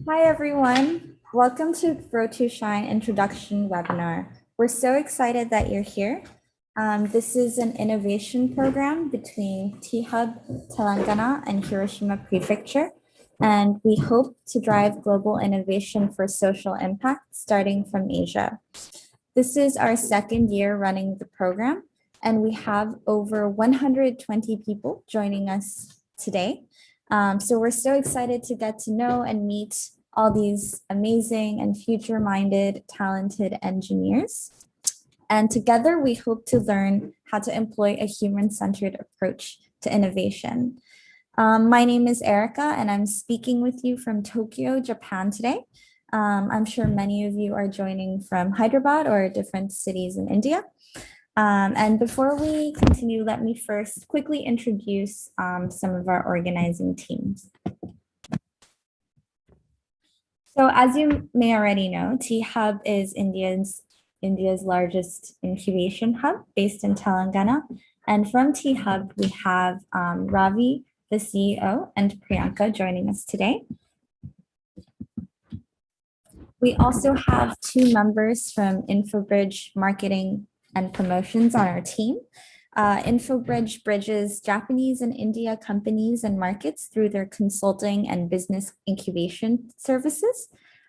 Hi, everyone. Welcome to Grow to Shine introduction webinar. We're so excited that you're here. This is an innovation program between T-Hub, Telangana, and Hiroshima Prefecture, and we hope to drive global innovation for social impact starting from Asia. This is our second year running the program, and we have over 120 people joining us today. So we're so excited to get to know and meet all these amazing and future-minded, talented engineers. And together we hope to learn how to employ a human-centered approach to innovation. My name is Erica, and I'm speaking with you from Tokyo, Japan today. I'm sure many of you are joining from Hyderabad or different cities in India. And before we continue, let me first quickly introduce some of our organizing teams. So as you may already know, T-Hub is India's largest incubation hub based in Telangana. And from T-Hub, we have Ravi, the CEO, and Priyanka joining us today. We also have two members from InfoBridge Marketing and Promotions on our team. InfoBridge bridges Japanese and India companies and markets through their consulting and business incubation services.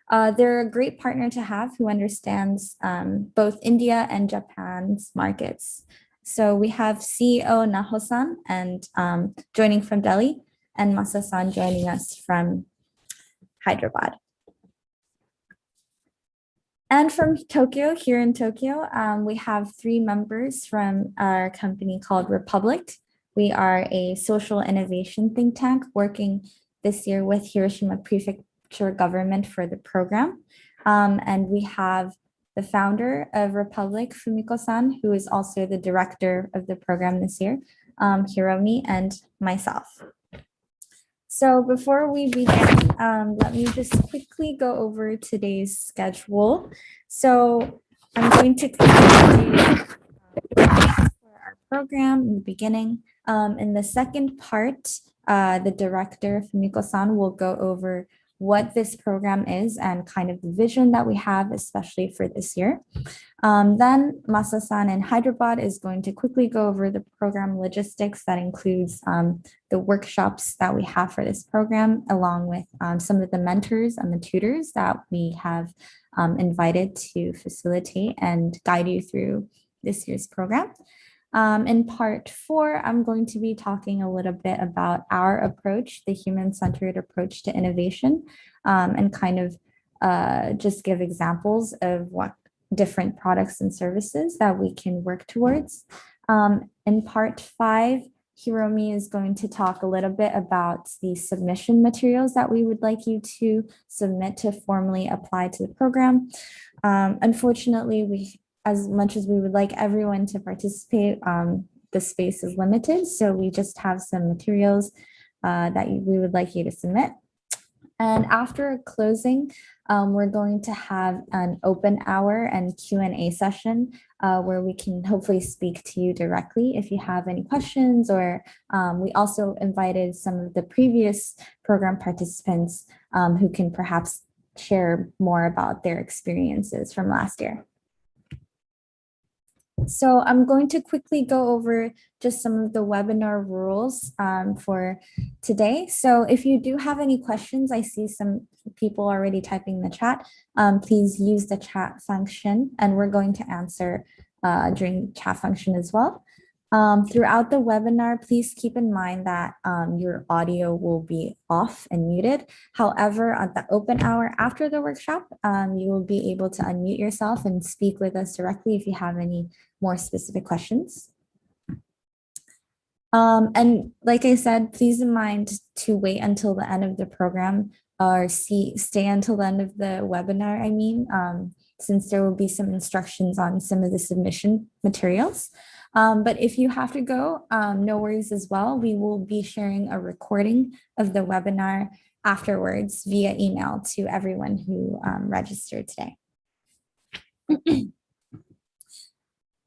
They're a great partner to have who understands both India and Japan's markets. So we have CEO Naho-san and joining from Delhi, and Masa-san joining us from Hyderabad. And from Tokyo, here in Tokyo, we have three members from our company called Republic. We are a social innovation think tank working this year with Hiroshima Prefecture government for the program. And we have the founder of Republic, Fumiko-san, who is also the director of the program this year, Hiromi, and myself. So before we begin, let me just quickly go over today's schedule. So I'm going to quickly do for our program in the beginning. In the second part, the director, Fumiko-san, will go over what this program is and kind of the vision that we have, especially for this year. Then Masa-san in Hyderabad is going to quickly go over the program logistics that includes the workshops that we have for this program, along with some of the mentors and the tutors that we have invited to facilitate and guide you through this year's program. In part 4, I'm going to be talking a little bit about our approach, the human-centered approach to innovation, and kind of just give examples of what different products and services that we can work towards. In part 5, Hiromi is going to talk a little bit about the submission materials that we would like you to submit to formally apply to the program. Unfortunately, as much as we would like everyone to participate, the space is limited. So we just have some materials that we would like you to submit. And after closing, we're going to have an open hour and Q&A session where we can hopefully speak to you directly if you have any questions, or we also invited some of the previous program participants who can perhaps share more about their experiences from last year. So I'm going to quickly go over just some of the webinar rules for today. So if you do have any questions, I see some people already typing in the chat. Please use the chat function, and we're going to answer during chat function as well. Throughout the webinar, please keep in mind that your audio will be off and muted. However, at the open hour after the workshop, you will be able to unmute yourself and speak with us directly if you have any more specific questions. And like I said, please in mind to wait until the end of the program, or stay until the end of the webinar, since there will be some instructions on some of the submission materials. But if you have to go, no worries as well. We will be sharing a recording of the webinar afterwards via email to everyone who registered today.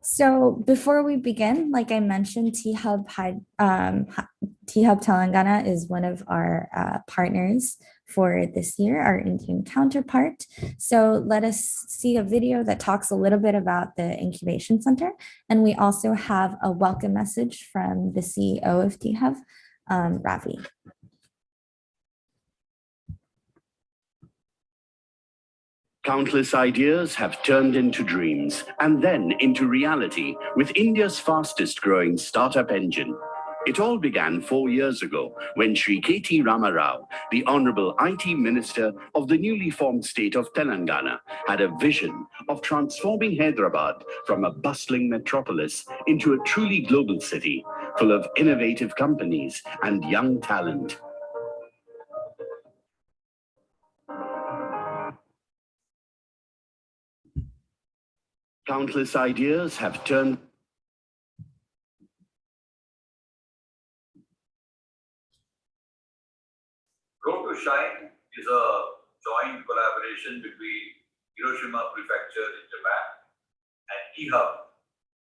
So before we begin, like I mentioned, T-Hub Telangana is one of our partners for this year, our Indian counterpart. So let us see a video that talks a little bit about the incubation center. And we also have a welcome message from the CEO of T-Hub, Ravi. Countless ideas have turned into dreams and then into reality with India's fastest growing startup engine. It all began 4 years ago when Shri K.T. Rama Rao, the Honorable IT Minister of the newly formed state of Telangana, had a vision of transforming Hyderabad from a bustling metropolis into a truly global city full of innovative companies and young talent. Countless ideas have turned. Road to Shine is a joint collaboration between Hiroshima Prefecture in Japan and T-Hub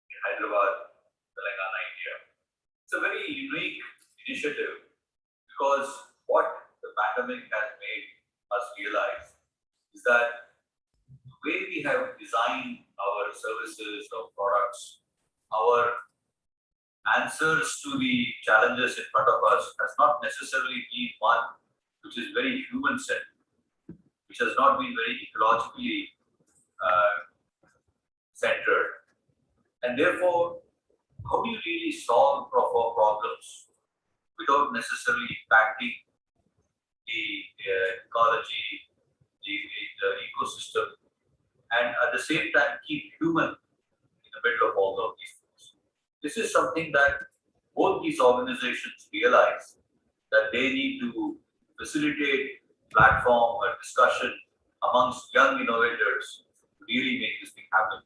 in Hyderabad, Telangana, India. It's a very unique initiative because what the pandemic has made us realize is that the way we have designed our services or products, our answers to the challenges in front of us has not necessarily been one which is very human-centered, which has not been very ecologically centered. And therefore, how do you really solve problems without necessarily impacting the ecology, the ecosystem, and at the same time keep human in the middle of all of these things? This is something that both these organizations realize that they need to facilitate platform or discussion amongst young innovators to really make this thing happen.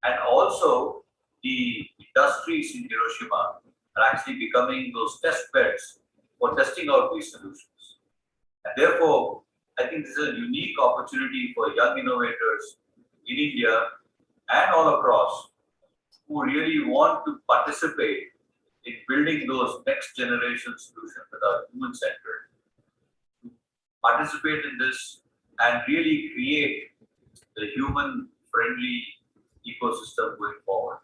And also, the industries in Hiroshima are actually becoming those test beds for testing out these solutions. And therefore, I think this is a unique opportunity for young innovators in India and all across who really want to participate in building those next generation solutions that are human-centered. Participate in this and really create the human-friendly ecosystem going forward.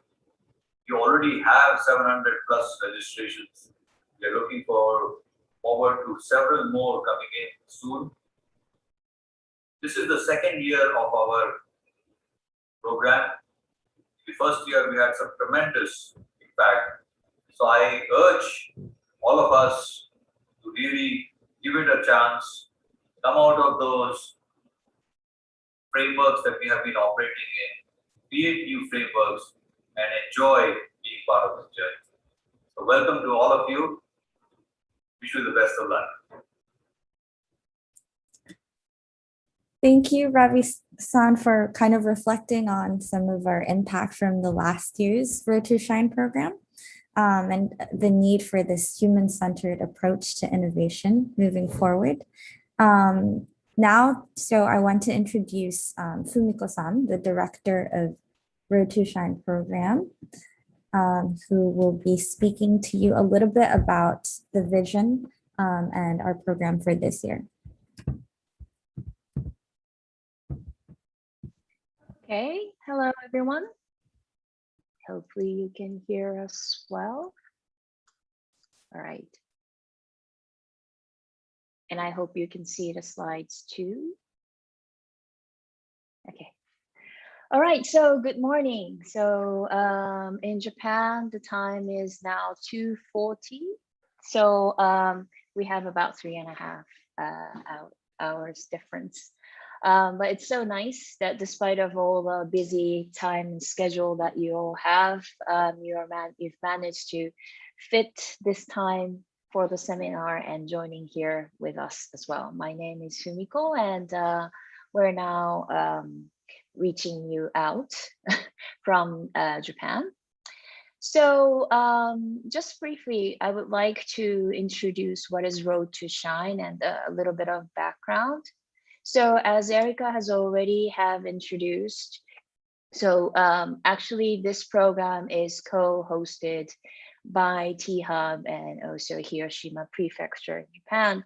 You already have 700 plus registrations. We are looking forward to several more coming in soon. This is the second year of our program. The first year we had some tremendous impact. So I urge all of us to really give it a chance, come out of those frameworks that we have been operating in, create new frameworks, and enjoy being part of this journey. Welcome to all of you. Wish you the best of luck. Thank you, Ravi-san, for kind of reflecting on some of our impact from the last year's Road to Shine program, and the need for this human-centered approach to innovation moving forward. Now, so I want to introduce Fumiko-san, the director of Road to Shine program, who will be speaking to you a little bit about the vision and our program for this year. Okay, hello everyone. Hopefully you can hear us well. All right. And I hope you can see the slides too. Okay. All right, so good morning. So in Japan, the time is now 2:40. So we have about 3.5 hours difference. But it's so nice that despite of all the busy time and schedule that you all have, you've managed to fit this time for the seminar and joining here with us as well. My name is Fumiko, and we're now reaching you out from Japan. So just briefly, I would like to introduce what is Road to Shine and a little bit of background. So as Erica has already have introduced, so actually this program is co-hosted by T-Hub and also Hiroshima Prefecture in Japan.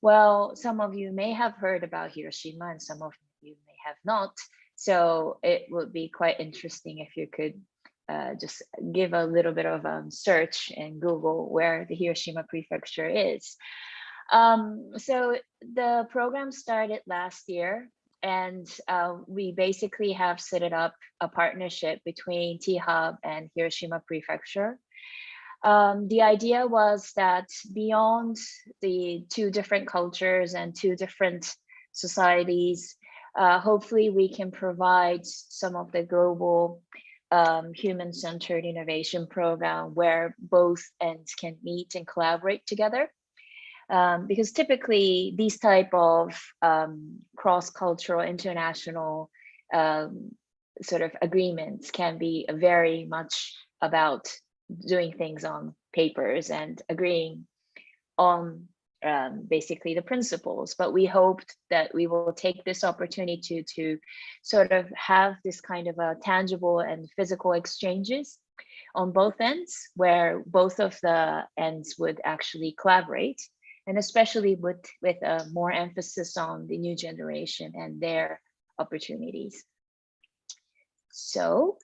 Well, some of you may have heard about Hiroshima and some of you may have not. So it would be quite interesting if you could just give a little bit of search in Google where the Hiroshima Prefecture is. So the program started last year, and we basically have set it up a partnership between T-Hub and Hiroshima Prefecture. The idea was that beyond the two different cultures and two different societies, hopefully we can provide some of the global human-centered innovation program where both ends can meet and collaborate together. Because typically these type of cross-cultural international sort of agreements can be very much about doing things on papers and agreeing on basically the principles. But we hoped that we will take this opportunity to sort of have this kind of a tangible and physical exchanges on both ends, where both of the ends would actually collaborate, and especially with more emphasis on the new generation and their opportunities. So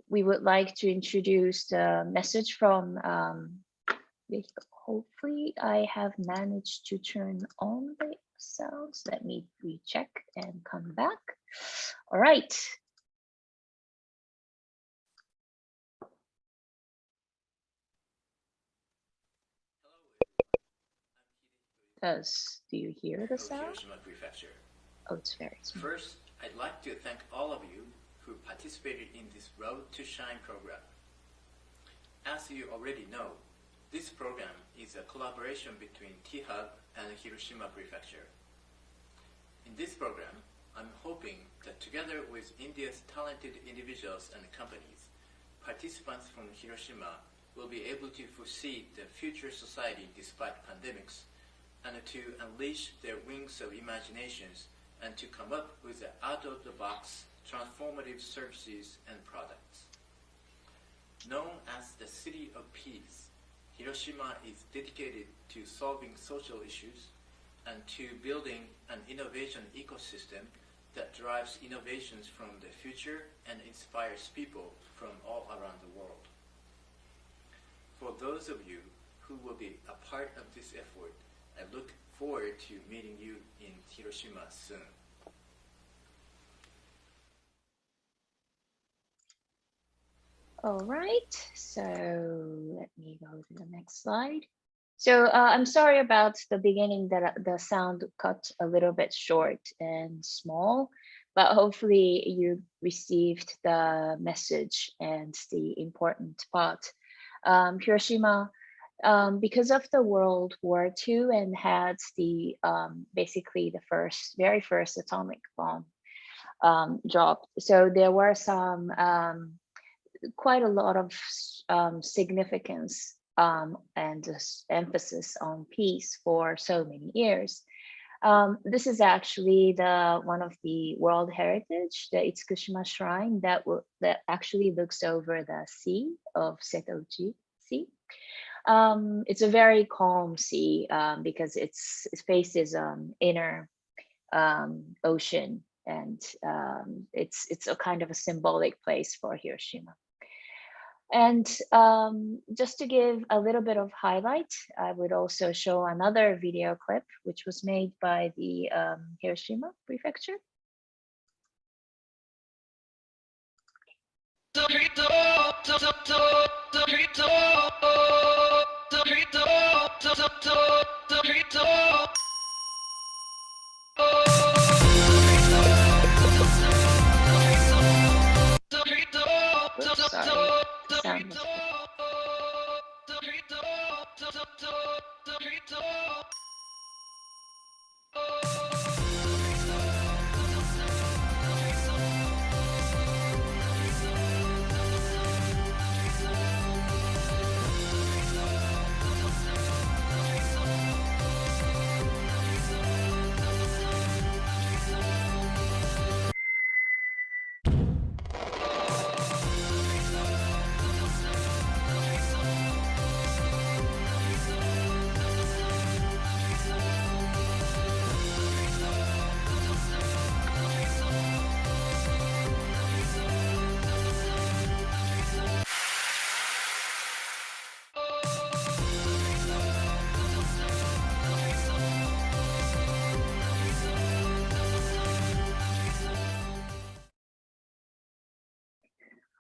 we would like to introduce the message from, hopefully I have managed to turn on the sounds. Let me recheck and come back. All right. Do you hear the sound? Hiroshima Prefecture. Oh, it's very small. First, I'd like to thank all of you who participated in this Road to Shine program. As you already know, this program is a collaboration between T-Hub and Hiroshima Prefecture. In this program, I'm hoping that together with India's talented individuals and companies, participants from Hiroshima will be able to foresee the future society despite pandemics, and to unleash their wings of imaginations and to come up with out-of-the-box transformative services and products. Known as the City of Peace, Hiroshima is dedicated to solving social issues and to building an innovation ecosystem that drives innovations from the future and inspires people from all around the world. For those of you who will be a part of this effort, I look forward to meeting you in Hiroshima soon. All right, so let me go to the next slide. So I'm sorry about the beginning that the sound cut a little bit short and small, but hopefully you received the message and the important part. Hiroshima, because of the World War II and had the basically the very first atomic bomb dropped. So there were some quite a lot of significance and emphasis on peace for so many years. This is actually one of the World Heritage, the Itsukushima Shrine that actually looks over the sea of Setoji Sea. It's a very calm sea because it faces inner ocean, and it's a kind of a symbolic place for Hiroshima. And just to give a little bit of highlight, I would also show another video clip, which was made by the Hiroshima Prefecture. Oops, sorry, the sound was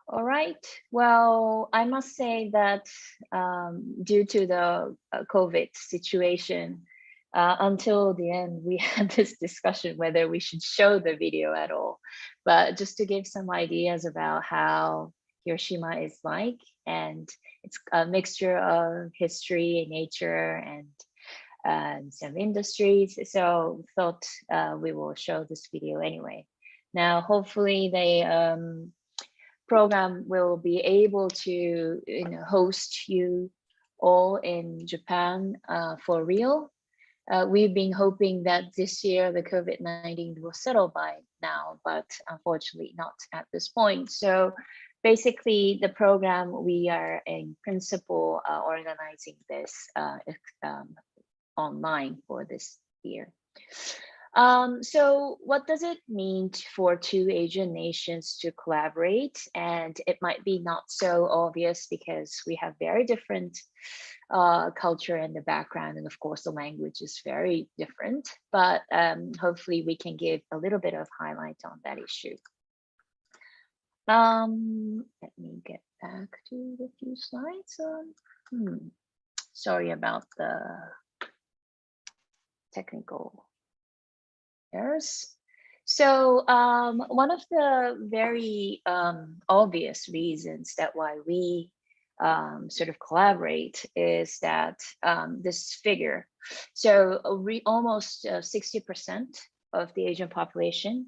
all right. Well, I must say that due to the COVID situation, until the end, we had this discussion whether we should show the video at all. But just to give some ideas about how Hiroshima is like, and it's a mixture of history and nature and some industries. So thought we will show this video anyway. Now, hopefully the program will be able to host you all in Japan for real. We've been hoping that this year the COVID-19 will settle by now, but unfortunately not at this point. So basically the program, we are in principle organizing this online for this year. So what does it mean for two Asian nations to collaborate? And it might be not so obvious because we have very different culture and the background, and of course the language is very different, but hopefully we can give a little bit of highlight on that issue. Let me get back to the few slides. Sorry about the technical errors. So one of the very obvious reasons that why we sort of collaborate is that this figure. So almost 60% of the Asian population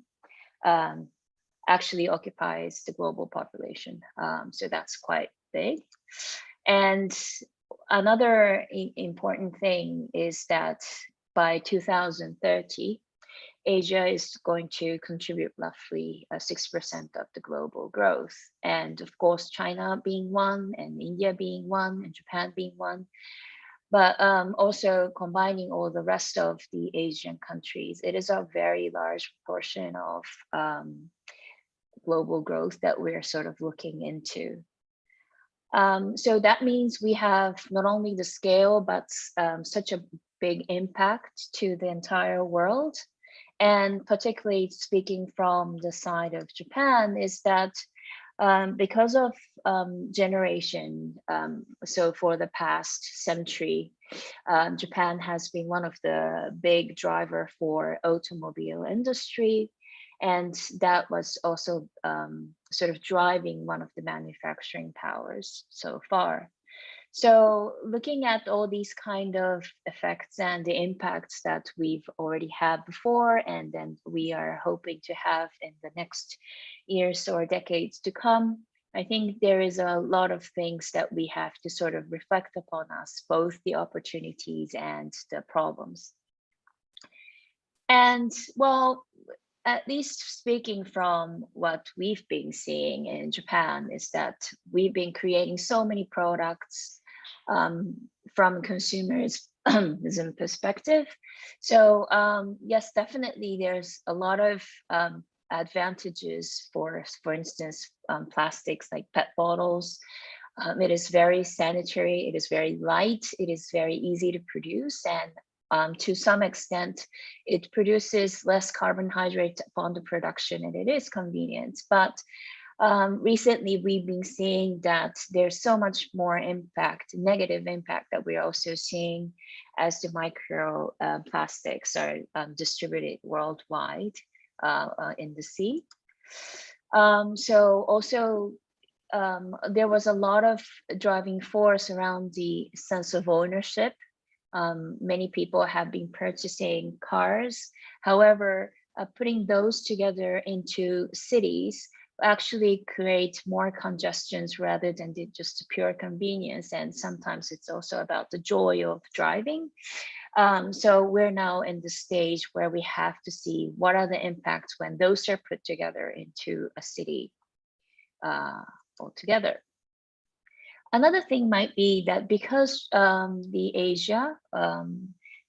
actually occupies the global population. So that's quite big. And another important thing is that by 2030, Asia is going to contribute roughly 6% of the global growth. And of course, China being one, and India being one, and Japan being one. But also combining all the rest of the Asian countries, it is a very large proportion of global growth that we're sort of looking into. So that means we have not only the scale, but such a big impact to the entire world. And particularly speaking from the side of Japan is that because of generation, so for the past century, Japan has been one of the big driver for automobile industry. And that was also sort of driving one of the manufacturing powers so far. So looking at all these kind of effects and the impacts that we've already had before, and then we are hoping to have in the next years or decades to come, I think there is a lot of things that we have to sort of reflect upon us, both the opportunities and the problems. And well, at least speaking from what we've been seeing in Japan is that we've been creating so many products from consumers' perspective. So yes, definitely there's a lot of advantages for instance, plastics like PET bottles. It is very sanitary, it is very light, it is very easy to produce, and to some extent, it produces less carbohydrate upon the production, and it is convenient. But recently, we've been seeing that there's so much more impact, negative impact, that we're also seeing as the micro plastics are distributed worldwide in the sea. So also, there was a lot of driving force around the sense of ownership. Many people have been purchasing cars. However, putting those together into cities actually create more congestions rather than just pure convenience. And sometimes it's also about the joy of driving. So we're now in the stage where we have to see what are the impacts when those are put together into a city altogether. Another thing might be that because the Asia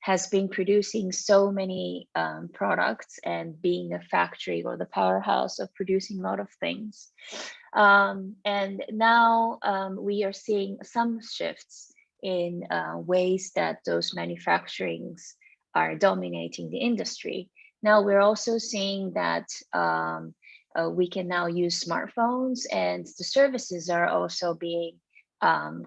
has been producing so many products and being a factory or the powerhouse of producing a lot of things. And now we are seeing some shifts in ways that those manufacturings are dominating the industry. Now we're also seeing that we can now use smartphones, and the services are also being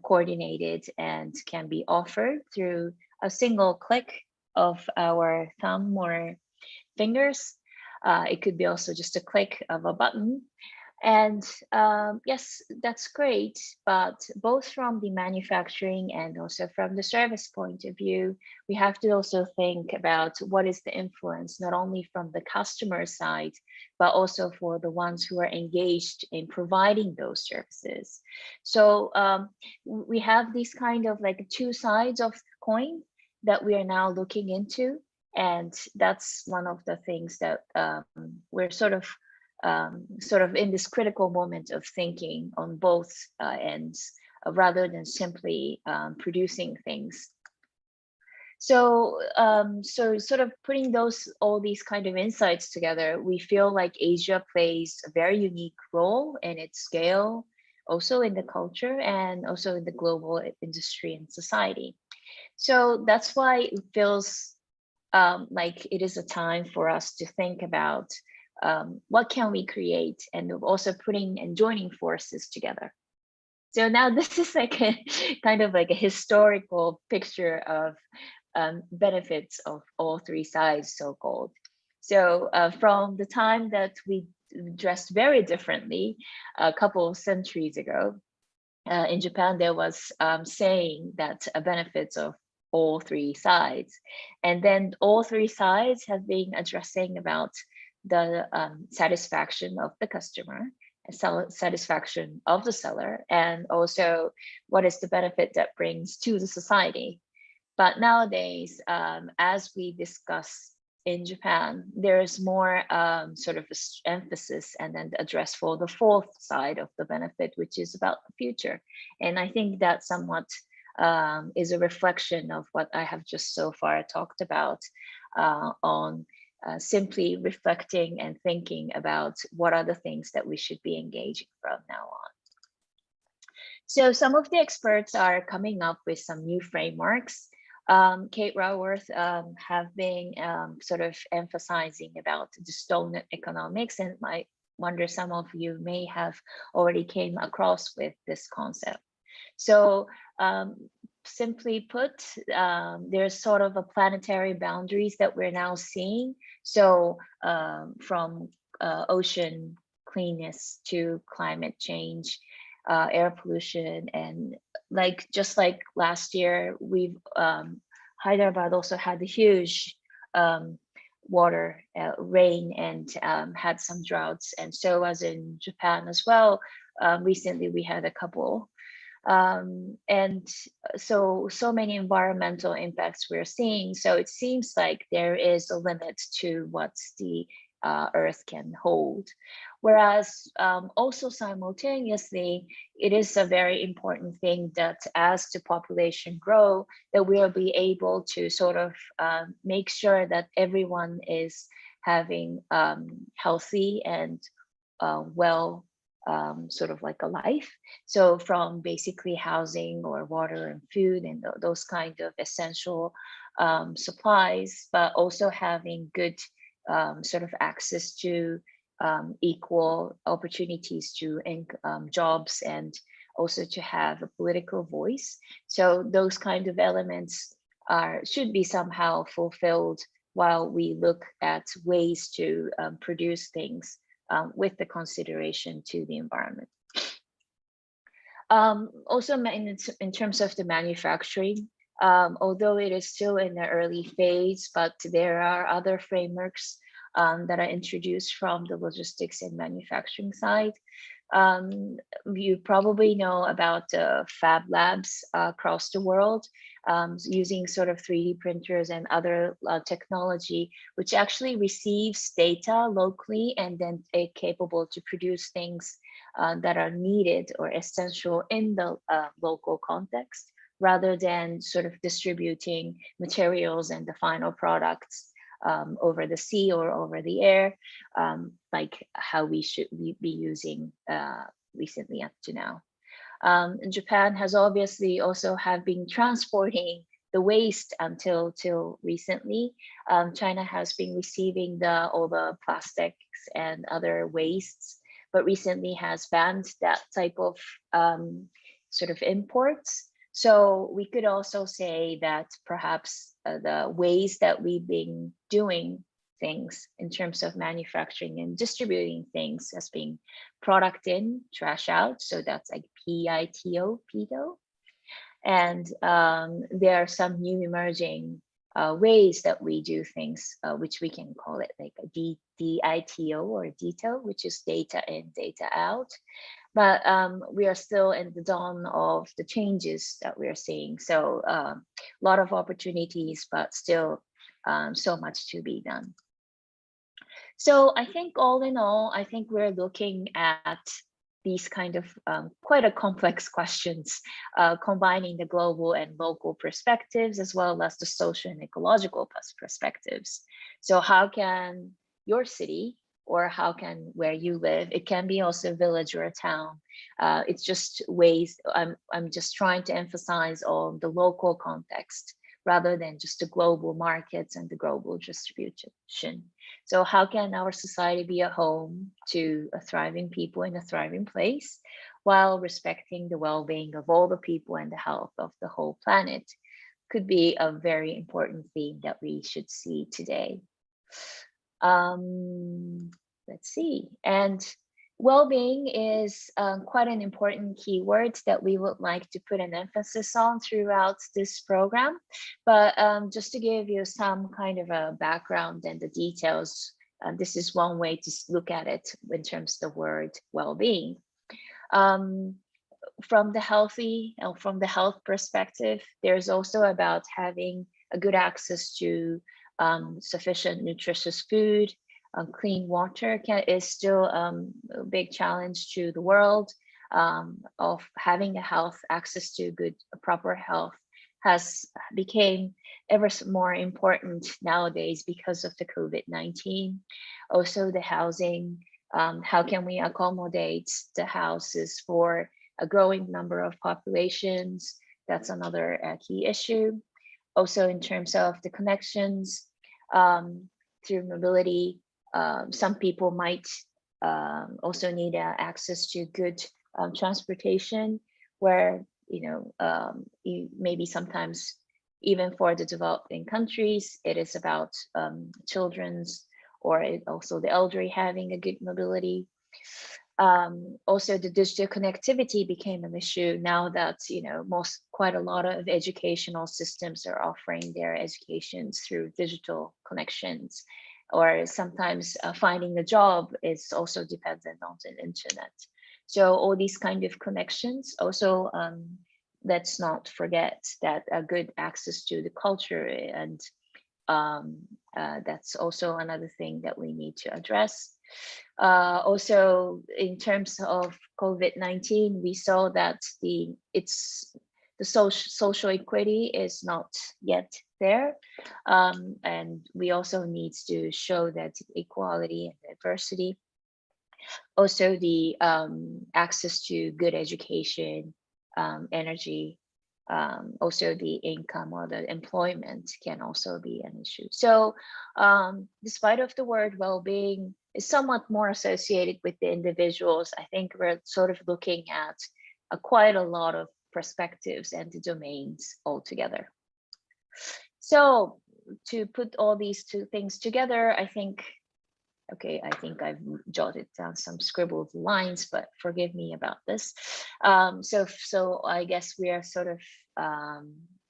coordinated and can be offered through a single click of our thumb or fingers. It could be also just a click of a button. And yes, that's great, but both from the manufacturing and also from the service point of view, we have to also think about what is the influence, not only from the customer side, but also for the ones who are engaged in providing those services. So we have these kind of like two sides of the coin that we are now looking into. And that's one of the things that we're sort of in this critical moment of thinking on both ends, rather than simply producing things. So, so sort of putting all these kind of insights together, we feel like Asia plays a very unique role in its scale, also in the culture, and also in the global industry and society. So that's why it feels like it is a time for us to think about what can we create, and also putting and joining forces together. So now this is like a kind of like a historical picture of benefits of all three sides, so-called. So from the time that we dressed very differently a couple of centuries ago, in Japan, there was saying that benefits of all three sides. And then all three sides have been addressing about the satisfaction of the customer, satisfaction of the seller, and also what is the benefit that brings to the society. But nowadays, as we discuss in Japan, there is more sort of emphasis and then address for the fourth side of the benefit, which is about the future. And I think that somewhat is a reflection of what I have just so far talked about on simply reflecting and thinking about what are the things that we should be engaging from now on. So some of the experts are coming up with some new frameworks. Kate Raworth have been sort of emphasizing about the donut economics, and I wonder some of you may have already came across with this concept. So simply put, there's sort of a planetary boundaries that we're now seeing. So from ocean cleanness to climate change, air pollution, and just like last year, we've Hyderabad also had a huge water rain and had some droughts, and so as in Japan as well. Recently, we had a couple. And so many environmental impacts we're seeing. So it seems like there is a limit to what the Earth can hold. Whereas also simultaneously, it is a very important thing that as the population grow, that we'll be able to sort of make sure that everyone is having healthy and well sort of like a life. So from basically housing or water and food and those kind of essential supplies, but also having good sort of access to equal opportunities to jobs, and also to have a political voice. So those kind of elements should be somehow fulfilled while we look at ways to produce things with the consideration to the environment. Also in terms of the manufacturing, although it is still in the early phase, but there are other frameworks that are introduced from the logistics and manufacturing side. You probably know about fab labs across the world using sort of 3D printers and other technology, which actually receives data locally and then capable to produce things that are needed or essential in the local context, rather than sort of distributing materials and the final products over the sea or over the air, like how we should be using recently up to now. Japan has obviously also have been transporting the waste till recently. China has been receiving all the plastics and other wastes, but recently has banned that type of sort of imports. So we could also say that perhaps the ways that we've been doing things in terms of manufacturing and distributing things as being product in, trash out. So that's like PITO. And there are some new emerging ways that we do things, which we can call it like a DITO or DITO, which is data in, data out. But we are still in the dawn of the changes that we're seeing. So a lot of opportunities, but still so much to be done. So I think all in all, I think we're looking at these kind of quite a complex questions, combining the global and local perspectives, as well as the social and ecological perspectives. So how can your city, or how can where you live, it can be also a village or a town. It's just ways, I'm just trying to emphasize on the local context rather than just the global markets and the global distribution. So how can our society be a home to a thriving people in a thriving place while respecting the well-being of all the people and the health of the whole planet? Could be a very important theme that we should see today. Let's see. And well-being is quite an important keyword that we would like to put an emphasis on throughout this program. But just to give you some kind of a background and the details, this is one way to look at it in terms of the word well-being. From the health perspective, there's also about having a good access to sufficient nutritious food. Clean water is still a big challenge to the world. Of having access to good, proper health has became ever more important nowadays because of the COVID-19. Also the housing, how can we accommodate the houses for a growing number of populations? That's another key issue. Also in terms of the connections through mobility, some people might also need access to good transportation, where maybe sometimes even for the developing countries, it is about children's or also the elderly having a good mobility. Also, the digital connectivity became an issue now that quite a lot of educational systems are offering their educations through digital connections, or sometimes finding a job is also dependent on the internet. So all these kind of connections. Also, let's not forget that a good access to the culture, and that's also another thing that we need to address. Also, in terms of COVID-19, we saw that the social equity is not yet there, and we also need to show that equality and diversity. Also, the access to good education, energy, also the income or the employment can also be an issue. So despite of the word well-being is somewhat more associated with the individuals, I think we're sort of looking at quite a lot of perspectives and the domains all together. So to put all these two things together, I think I've jotted down some scribbled lines, but forgive me about this. So I guess we are sort of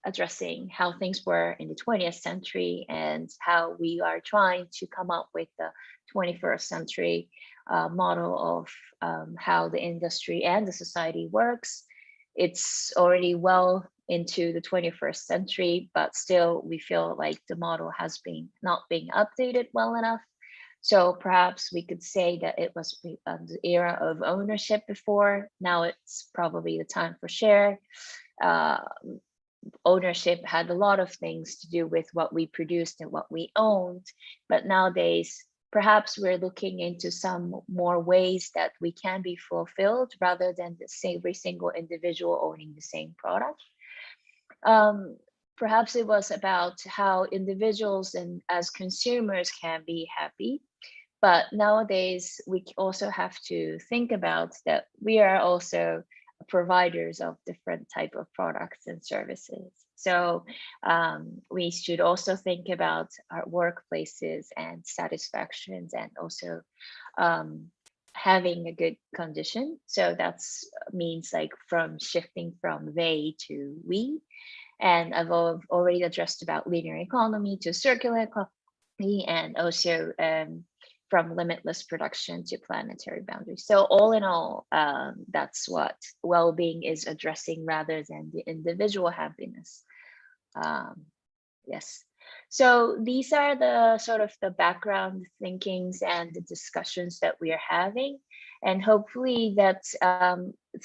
addressing how things were in the 20th century and how we are trying to come up with the 21st century model of how the industry and the society works. It's already well into the 21st century, but still we feel like the model has been not being updated well enough. So perhaps we could say that it was the era of ownership before. Now it's probably the time for share. Ownership had a lot of things to do with what we produced and what we owned. But nowadays, perhaps we're looking into some more ways that we can be fulfilled rather than every single individual owning the same product. Perhaps it was about how individuals and as consumers can be happy. But nowadays, we also have to think about that we are also providers of different type of products and services. So we should also think about our workplaces and satisfactions, and also having a good condition. So that's means like from shifting from they to we. And I've already addressed about linear economy to circular economy, and also from limitless production to planetary boundaries. So all in all, that's what well-being is addressing rather than the individual happiness. Yes. So these are the sort of the background thinkings and the discussions that we are having. And hopefully that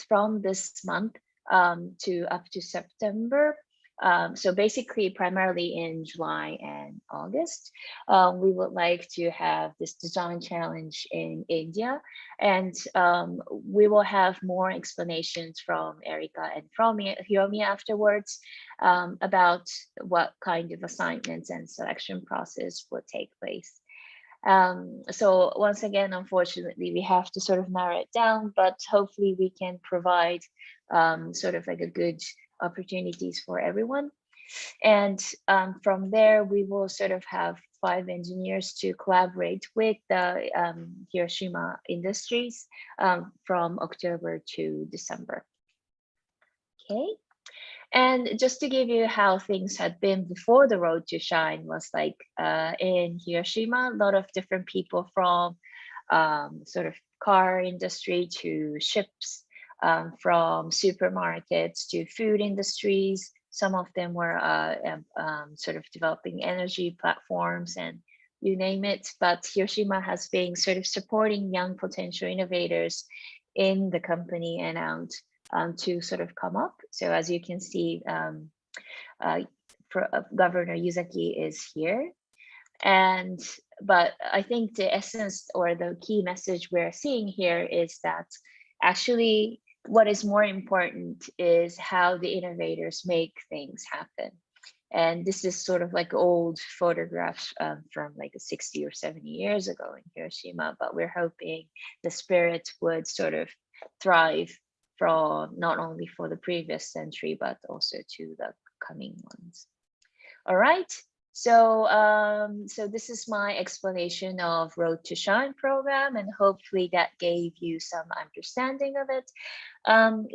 from this month to up to September, so basically primarily in July and August, we would like to have this design challenge in India, and we will have more explanations from Erica and from Hiromi afterwards about what kind of assignments and selection process will take place. So once again, unfortunately, we have to sort of narrow it down, but hopefully we can provide sort of like a good opportunities for everyone. And from there, we will sort of have 5 engineers to collaborate with the Hiroshima industries from October to December. Okay. And just to give you how things had been before the Road to Shine was like in Hiroshima, a lot of different people from sort of car industry to ships, from supermarkets to food industries. Some of them were sort of developing energy platforms and you name it. But Hiroshima has been sort of supporting young potential innovators in the company and out to sort of come up. So as you can see, Governor Yuzaki is here. But I think the essence or the key message we're seeing here is that actually what is more important is how the innovators make things happen. And this is sort of like old photographs from like 60 or 70 years ago in Hiroshima, but we're hoping the spirit would sort of thrive from not only for the previous century, but also to the coming ones. All right, So this is my explanation of Road to Shine program, and hopefully that gave you some understanding of it.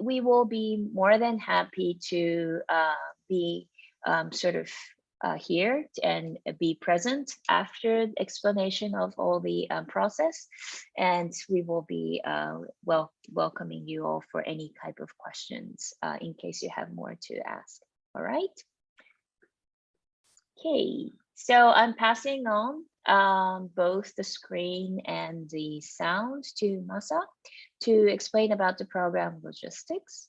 We will be more than happy to be sort of here and be present after the explanation of all the process, and we will be welcoming you all for any type of questions in case you have more to ask. All right. Okay, so I'm passing on both the screen and the sound to Masa to explain about the program logistics.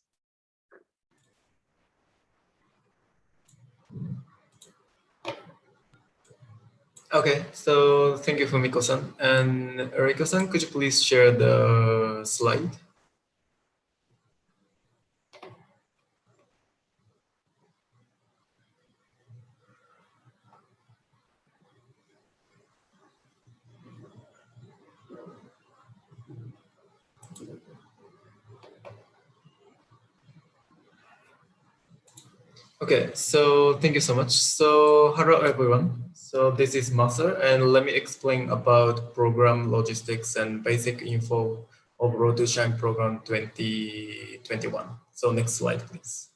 Okay, so thank you, Fumiko-san. And Eriko-san, could you please share the slide? Okay, so thank you so much. So hello everyone. So this is Master, and let me explain about program logistics and basic info of Road to Shine program 2021. So next slide, please.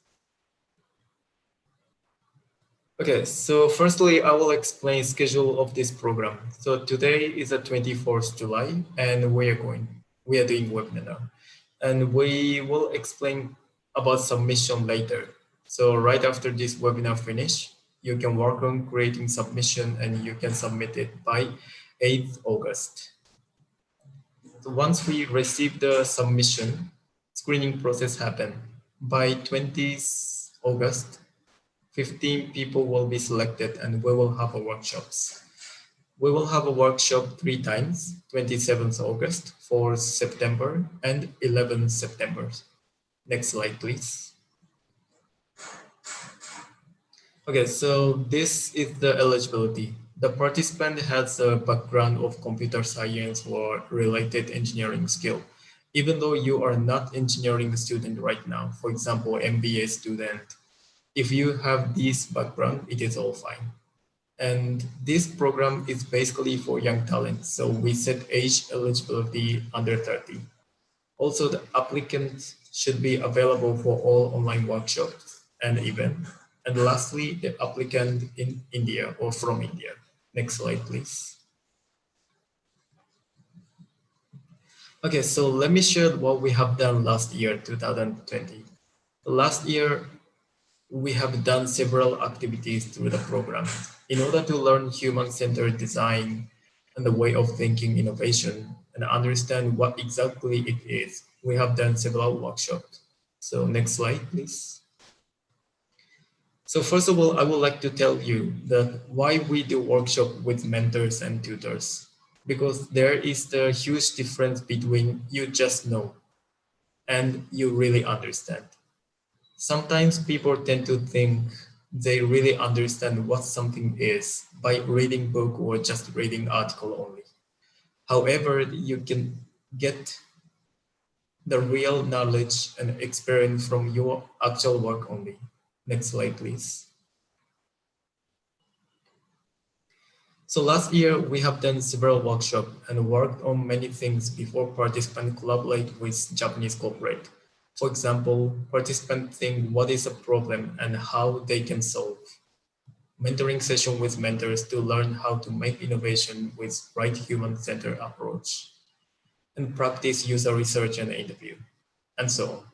Okay, so firstly, I will explain schedule of this program. So today is the 24th July, and we are doing webinar, and we will explain about submission later. So right after this webinar finish, you can work on creating submission and you can submit it by 8th August. So once we receive the submission, screening process happen. By 20th August, 15 people will be selected and we will have a workshops. We will have a workshop 3 times, 27th August, 4th September, and 11th September. Next slide, please. Okay, so this is the eligibility. The participant has a background of computer science or related engineering skill. Even though you are not engineering student right now, for example, MBA student, if you have this background, it is all fine. And this program is basically for young talent. So we set age eligibility under 30. Also, the applicant should be available for all online workshops and events. And lastly, the applicant in India or from India. Next slide, please. Okay, so let me share what we have done last year, 2020. Last year, we have done several activities through the program. In order to learn human-centered design and the way of thinking innovation and understand what exactly it is, we have done several workshops. So next slide, please. So first of all, I would like to tell you that why we do workshop with mentors and tutors, because there is the huge difference between you just know and you really understand. Sometimes people tend to think they really understand what something is by reading book or just reading article only. However, you can get the real knowledge and experience from your actual work only. Next slide, please. So last year, we have done several workshops and worked on many things before participants collaborate with Japanese corporate. For example, participants think what is a problem and how they can solve. Mentoring session with mentors to learn how to make innovation with right human-centered approach. And practice user research and interview, and so on.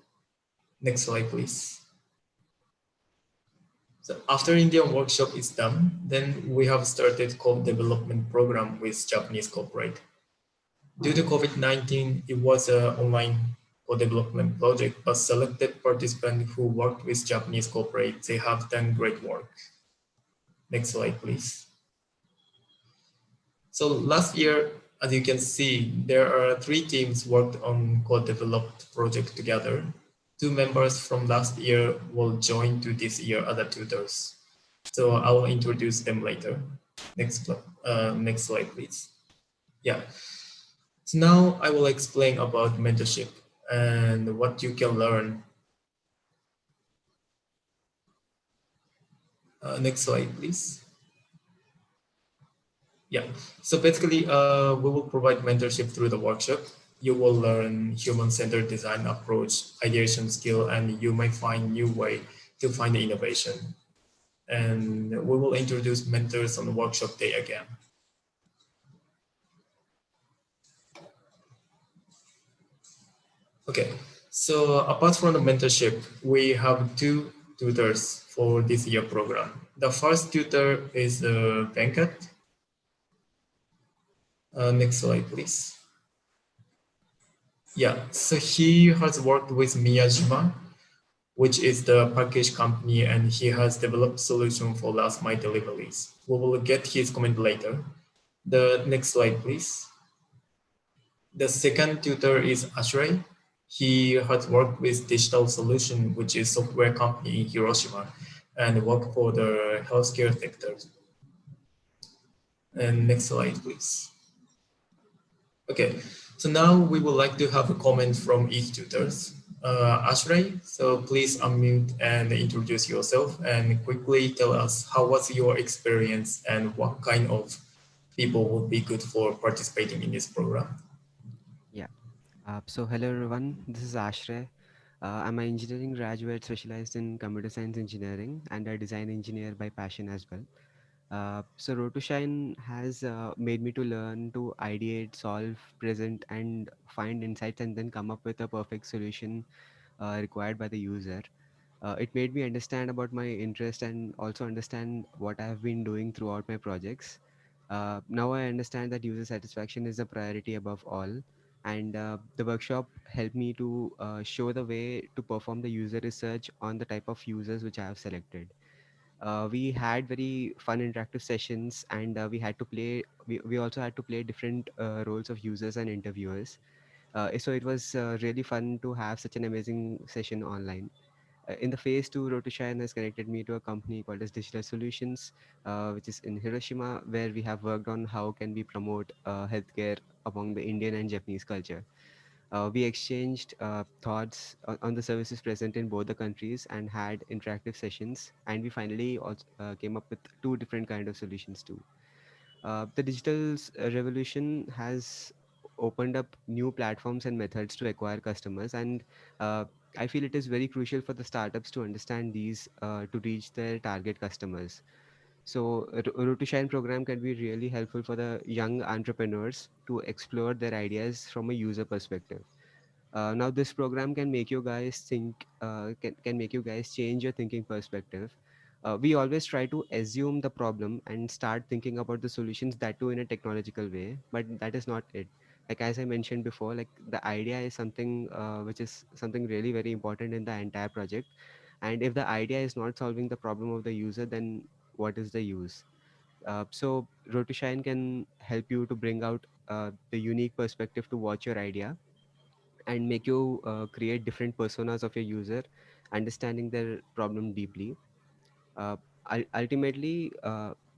Next slide, please. So after Indian workshop is done, then we have started co-development program with Japanese corporate. Due to COVID-19, it was an online co-development project, but selected participants who worked with Japanese corporate, they have done great work. Next slide, please. So last year, as you can see, there are 3 teams worked on co-developed project together. 2 members from last year will join to this year other tutors. So I will introduce them later. Next slide, please. Yeah. So now I will explain about mentorship and what you can learn. Next slide, please. Yeah. So basically, we will provide mentorship through the workshop. You will learn human-centered design approach, ideation skill, and you might find new way to find the innovation. And we will introduce mentors on the workshop day again. Okay, so apart from the mentorship, we have two tutors for this year program. The first tutor is Venkat. Next slide, please. Yeah, so he has worked with Miyajima, which is the package company, and he has developed solution for last mile deliveries. We will get his comment later. The next slide, please. The second tutor is Ashray. He has worked with Digital Solution, which is software company in Hiroshima, and worked for the healthcare sector. And next slide, please. Okay, so now we would like to have a comment from each tutors. Ashray, so please unmute and introduce yourself and quickly tell us how was your experience and what kind of people would be good for participating in this program. Yeah. So hello everyone. This is Ashray. I'm an engineering graduate specialized in computer science engineering and a design engineer by passion as well. So Road to Shine has made me to learn to ideate, solve, present, and find insights, and then come up with a perfect solution required by the user. It made me understand about my interest and also understand what I have been doing throughout my projects. Now I understand that user satisfaction is a priority above all, and the workshop helped me to show the way to perform the user research on the type of users which I have selected. We had very fun interactive sessions, and we also had to play different roles of users and interviewers. So it was really fun to have such an amazing session online. In the phase two, Road to Shine has connected me to a company called as Digital Solutions, which is in Hiroshima, where we have worked on how can we promote healthcare among the Indian and Japanese culture. We exchanged thoughts on the services present in both the countries and had interactive sessions. And we finally also came up with two different kind of solutions too. The revolution has opened up new platforms and methods to acquire customers, and uh, I feel it is very crucial for the startups to understand these to reach their target customers. So, Road to Shine program can be really helpful for the young entrepreneurs to explore their ideas from a user perspective. Now this program can make you guys think can make you guys change your thinking perspective. We always try to assume the problem and start thinking about the solutions, that too in a technological way, but that is not it. Like as I mentioned before, like the idea is something which is something really very important in the entire project, and if the idea is not solving the problem of the user, then what is the use? So Road to Shine can help you to bring out the unique perspective to watch your idea and make you create different personas of your user, understanding their problem deeply. Ultimately,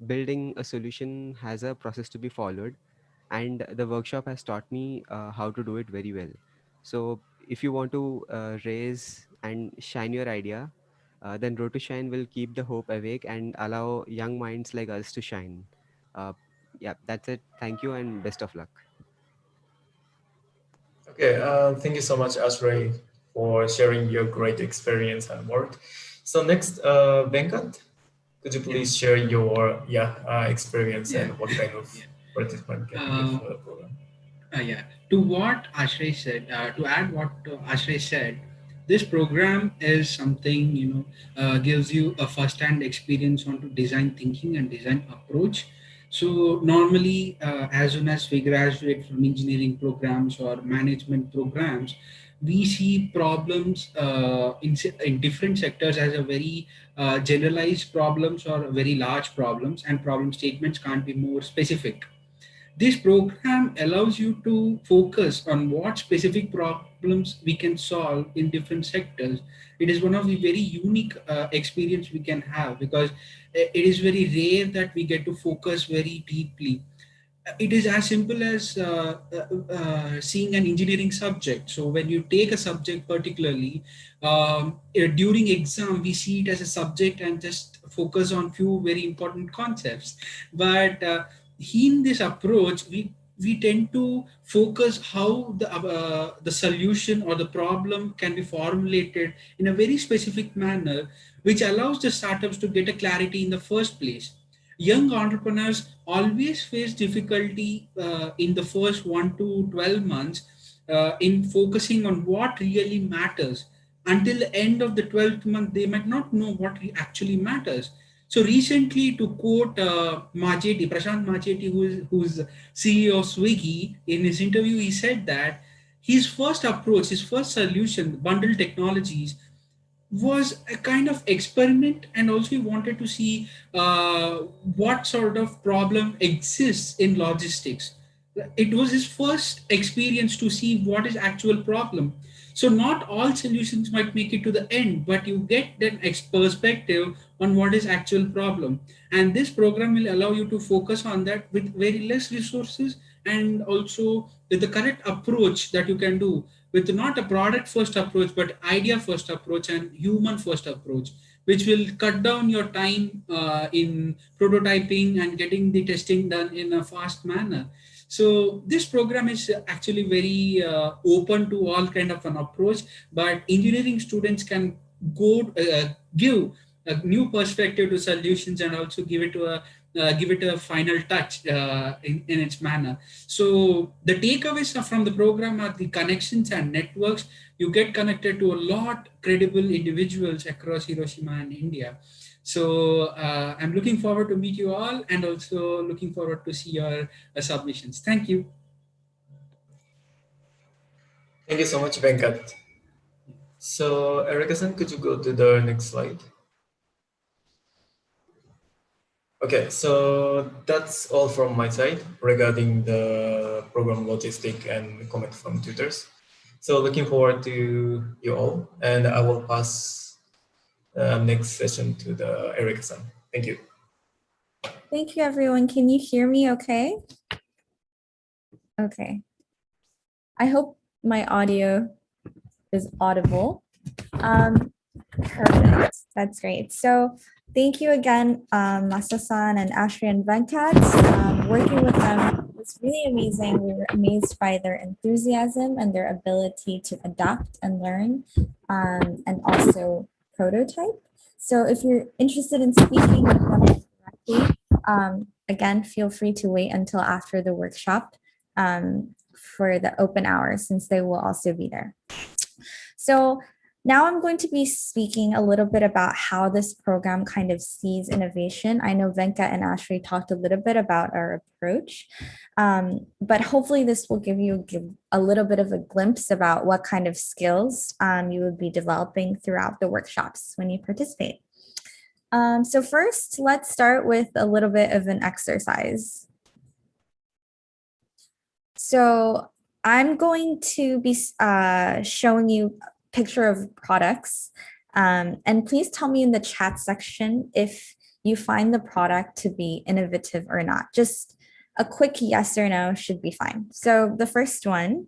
building a solution has a process to be followed, and the workshop has taught me how to do it very well. So, if you want to raise and shine your idea, then Road to Shine will keep the hope awake and allow young minds like us to shine. Uh, yeah, that's it. Thank you and best of luck. Okay, thank you so much, Ashray, for sharing your great experience and work. So next, Venkat, could you please share your experience Yeah, and what kind of yeah. participant can be good Uh, for the program? yeah. To what Ashray said, to add what Ashray said, this program is something gives you a first-hand experience onto design thinking and design approach. So normally, as soon as we graduate from engineering programs or management programs, we see problems in different sectors as a very generalized problems or very large problems, and problem statements can't be more specific. This program allows you to focus on what specific problems we can solve in different sectors. It is one of the very unique experience we can have, because it is very rare that we get to focus very deeply. It is as simple as seeing an engineering subject. So when you take a subject particularly, during exam we see it as a subject and just focus on few very important concepts. But in this approach, we tend to focus how the solution or the problem can be formulated in a very specific manner, which allows the startups to get a clarity in the first place. Young entrepreneurs always face difficulty in the first 1 to 12 months in focusing on what really matters. Until the end of the 12th month, they might not know what actually matters. So recently, to quote Prashant Macheti, who's CEO of Swiggy, in his interview, he said that his first approach, his first solution, bundle technologies, was a kind of experiment, and also he wanted to see what sort of problem exists in logistics. It was his first experience to see what is actual problem. So not all solutions might make it to the end, but you get that perspective on what is actual problem, and this program will allow you to focus on that with very less resources, and also with the correct approach that you can do with not a product first approach but idea first approach and human first approach, which will cut down your time in prototyping and getting the testing done in a fast manner. So this program is actually very open to all kind of an approach, but engineering students can give a new perspective to solutions and also give it a final touch in its manner. So the takeaways from the program are the connections and networks. You get connected to a lot credible individuals across Hiroshima and India. So I'm looking forward to meet you all, and also looking forward to see your submissions. Thank you. Thank you so much, Venkat. So, Erica-san, could you go to the next slide? Okay, so that's all from my side regarding the program logistic and comment from tutors. So looking forward to you all, and I will pass next session to the Erica-san. Thank you. Thank you, everyone. Can you hear me okay? Okay. I hope my audio is audible. Perfect. That's great. So thank you again, Masa-san and Ashri and Venkat. Working with them was really amazing. We were amazed by their enthusiasm and their ability to adapt and learn, and also prototype. So if you're interested in speaking with them directly, again, feel free to wait until after the workshop for the open hours, since they will also be there. So now I'm going to be speaking a little bit about how this program kind of sees innovation. I know Venkat and Ashri talked a little bit about our approach, but hopefully this will give you a little bit of a glimpse about what kind of skills you would be developing throughout the workshops when you participate. So first, let's start with a little bit of an exercise. So I'm going to be showing you a picture of products, and please tell me in the chat section if you find the product to be innovative or not. Just a quick yes or no should be fine. So the first one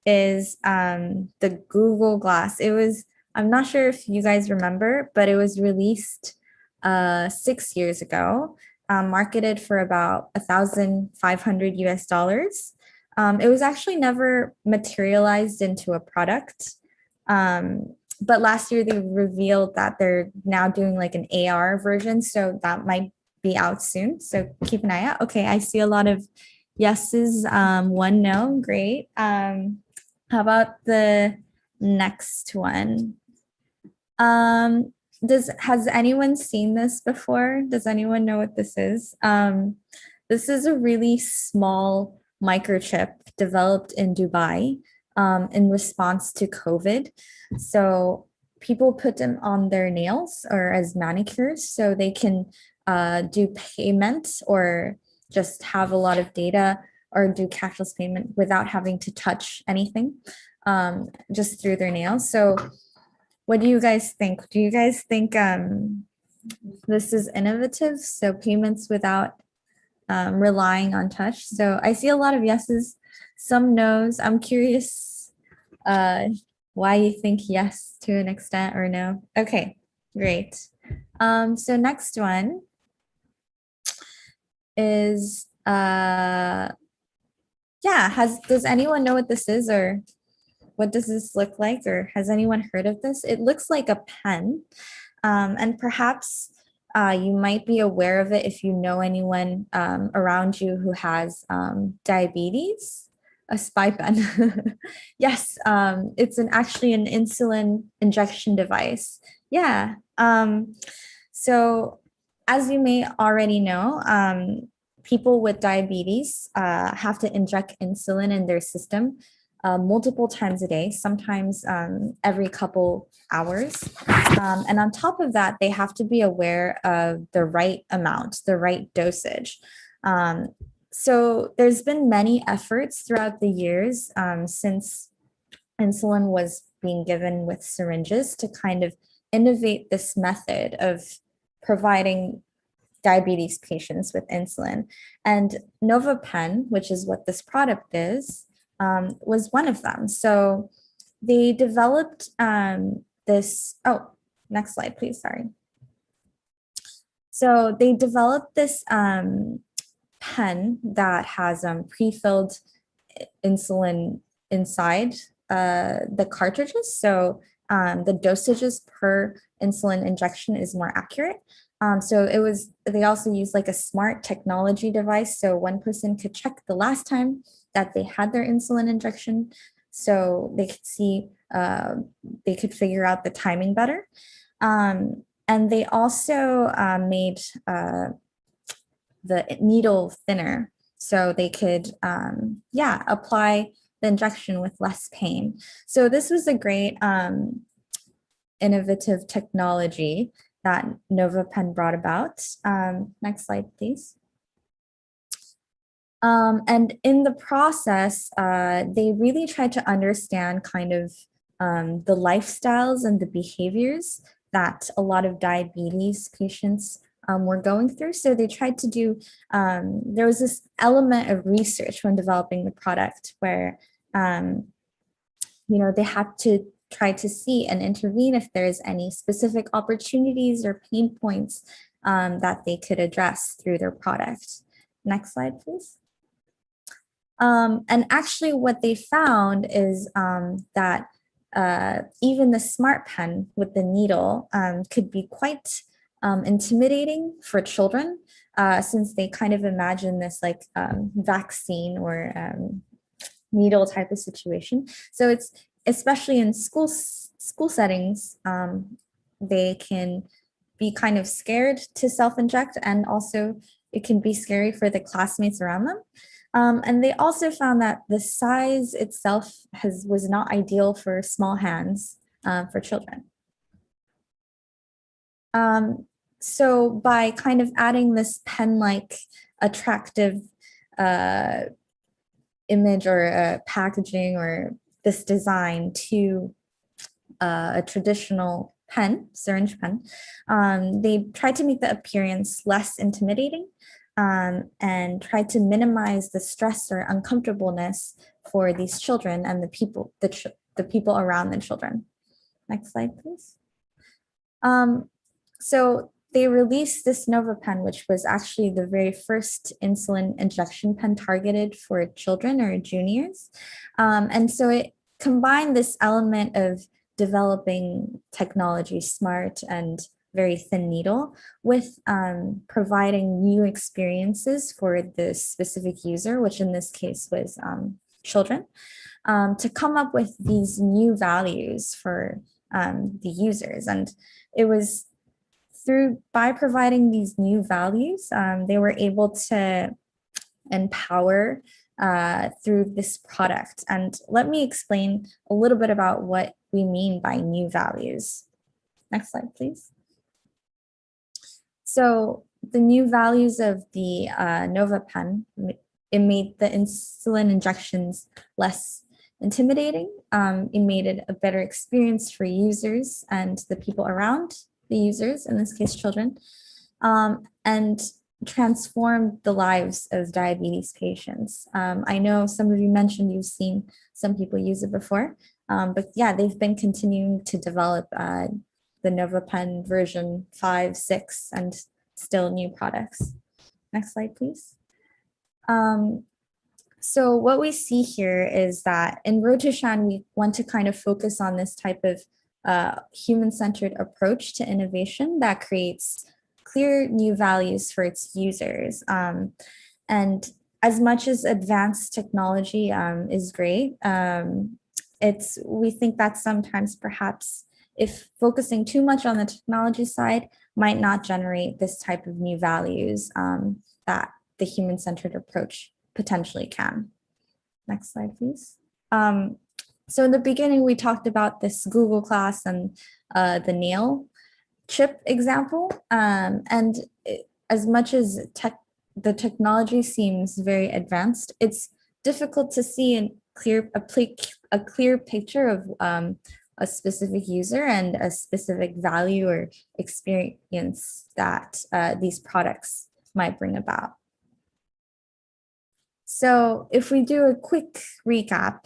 is the Google Glass. I'm not sure if you guys remember, but it was released 6 years ago, marketed for about $1,500 US. It was actually never materialized into a product. But last year they revealed that they're now doing like an AR version, so that might be out soon. So keep an eye out. Okay, I see a lot of yeses, one no, great. How about the next one? Has anyone seen this before? Does anyone know what this is? This is a really small microchip developed in Dubai in response to COVID. So people put them on their nails or as manicures so they can do payment or just have a lot of data or do cashless payment without having to touch anything, just through their nails. So what do you guys think? Do you guys think this is innovative? So payments without relying on touch. So I see a lot of yeses, some no's. I'm curious why you think yes to an extent or no. Okay, great. So next one is Uh, yeah, does anyone know what this is, or what does this look like, or has anyone heard of this? It looks like a pen, and perhaps you might be aware of it if you know anyone around you who has diabetes. A spy pen. Yes, it's actually an insulin injection device. Yeah. So as you may already know, people with diabetes have to inject insulin in their system multiple times a day, sometimes every couple hours. And on top of that, they have to be aware of the right amount, the right dosage. So there's been many efforts throughout the years since insulin was being given with syringes to kind of innovate this method of providing diabetes patients with insulin. And NovaPen, which is what this product is, was one of them. So they developed next slide, please, sorry. So they developed this pen that has pre-filled insulin inside the cartridges. So the dosages per insulin injection is more accurate. So they also use like a smart technology device. So one person could check the last time that they had their insulin injection. So they could see, they could figure out the timing better. And they also made the needle thinner so they could, apply the injection with less pain. So this was a great innovative technology that NovaPen brought about. Next slide, please. And in the process, they really tried to understand kind of the lifestyles and the behaviors that a lot of diabetes patients were going through. So they tried to do, there was this element of research when developing the product where, they had to try to see and intervene if there's any specific opportunities or pain points that they could address through their product. Next slide, please. And actually what they found is that even the smart pen with the needle could be quite intimidating for children since they kind of imagine this like vaccine or needle type of situation. So it's especially in school settings, they can be kind of scared to self-inject, and also it can be scary for the classmates around them. And they also found that the size itself was not ideal for small hands for children. So by kind of adding this pen-like attractive image or packaging or this design to a traditional pen, syringe pen, they tried to make the appearance less intimidating and tried to minimize the stress or uncomfortableness for these children and the people around the children. Next slide, please. So they released this NovaPen, which was actually the very first insulin injection pen targeted for children or juniors. And so it combined this element of developing technology, smart and very thin needle, with providing new experiences for the specific user, which in this case was children, to come up with these new values for the users. And it was by providing these new values, they were able to empower through this product. And let me explain a little bit about what we mean by new values. Next slide, please. So the new values of the NovaPen, it made the insulin injections less intimidating. It made it a better experience for users and the people around the users, in this case children, and transformed the lives of diabetes patients. I know some of you mentioned you've seen some people use it before, but yeah, they've been continuing to develop the NovaPen version 5, 6, and still new products. Next slide, please. So what we see here is that in Road to Shine, we want to kind of focus on this type of human-centered approach to innovation that creates clear new values for its users. And as much as advanced technology is great, we think that sometimes perhaps if focusing too much on the technology side might not generate this type of new values that the human-centered approach potentially can. Next slide, please. So in the beginning, we talked about this Google class and the nail chip example. As much as the technology seems very advanced, it's difficult to see a clear picture of a specific user and a specific value or experience that these products might bring about. So if we do a quick recap,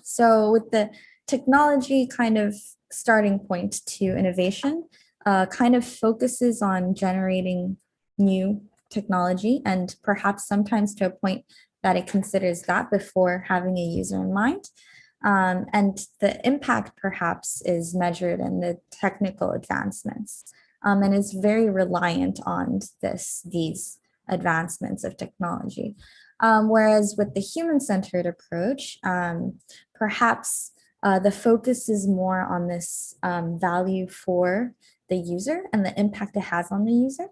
so with the technology kind of starting point to innovation, kind of focuses on generating new technology and perhaps sometimes to a point that it considers that before having a user in mind. And the impact perhaps is measured in the technical advancements and is very reliant on these advancements of technology. Whereas with the human-centered approach, perhaps the focus is more on this value for the user and the impact it has on the user.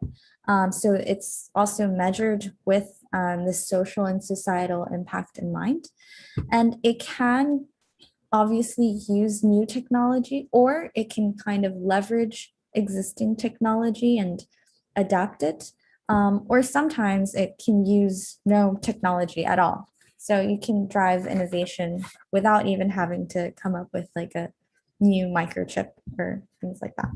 So it's also measured with the social and societal impact in mind. And it can obviously use new technology, or it can kind of leverage existing technology and adapt it. Or sometimes it can use no technology at all. So you can drive innovation without even having to come up with like a new microchip or things like that.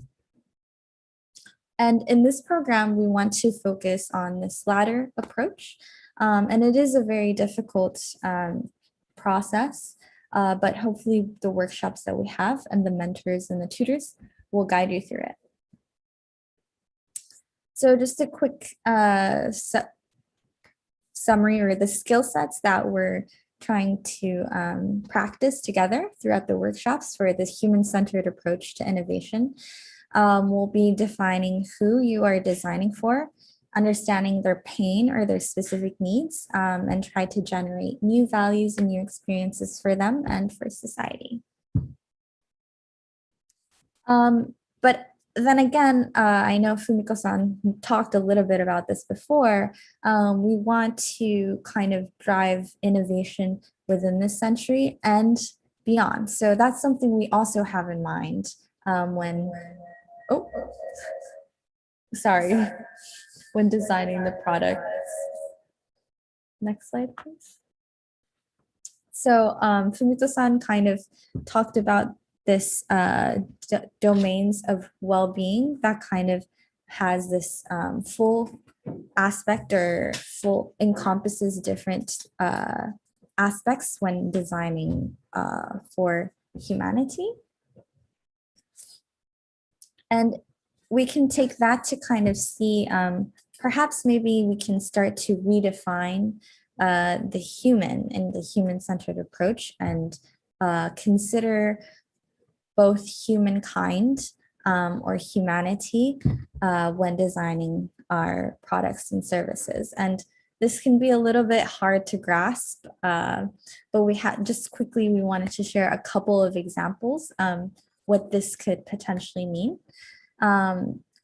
And in this program, we want to focus on this latter approach. And it is a very difficult process, but hopefully the workshops that we have and the mentors and the tutors will guide you through it. So just a quick summary or the skill sets that we're trying to practice together throughout the workshops for this human-centered approach to innovation. We'll be defining who you are designing for, understanding their pain or their specific needs, and try to generate new values and new experiences for them and for society. But then again, I know Fumiko-san talked a little bit about this before. We want to kind of drive innovation within this century and beyond. So that's something we also have in mind when designing the product. Next slide, please. So Fumito-san kind of talked about this domains of well-being that kind of has this full aspect or full encompasses different aspects when designing for humanity. And we can take that to kind of see, perhaps maybe we can start to redefine the human and the human-centered approach and consider both humankind or humanity when designing our products and services. And this can be a little bit hard to grasp, but we wanted to share a couple of examples what this could potentially mean.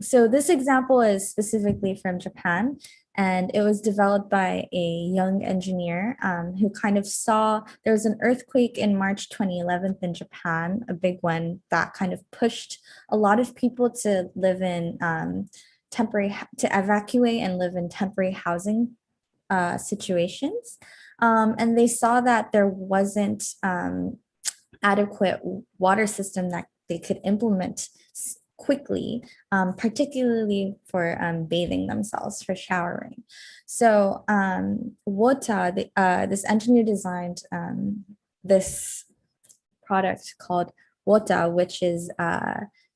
So this example is specifically from Japan, and it was developed by a young engineer who kind of saw there was an earthquake in March 2011 in Japan, a big one that kind of pushed a lot of people to live in to evacuate and live in temporary housing situations. And they saw that there wasn't adequate water system that they could implement quickly, particularly for bathing themselves, for showering. So this engineer designed this product called Wota, which is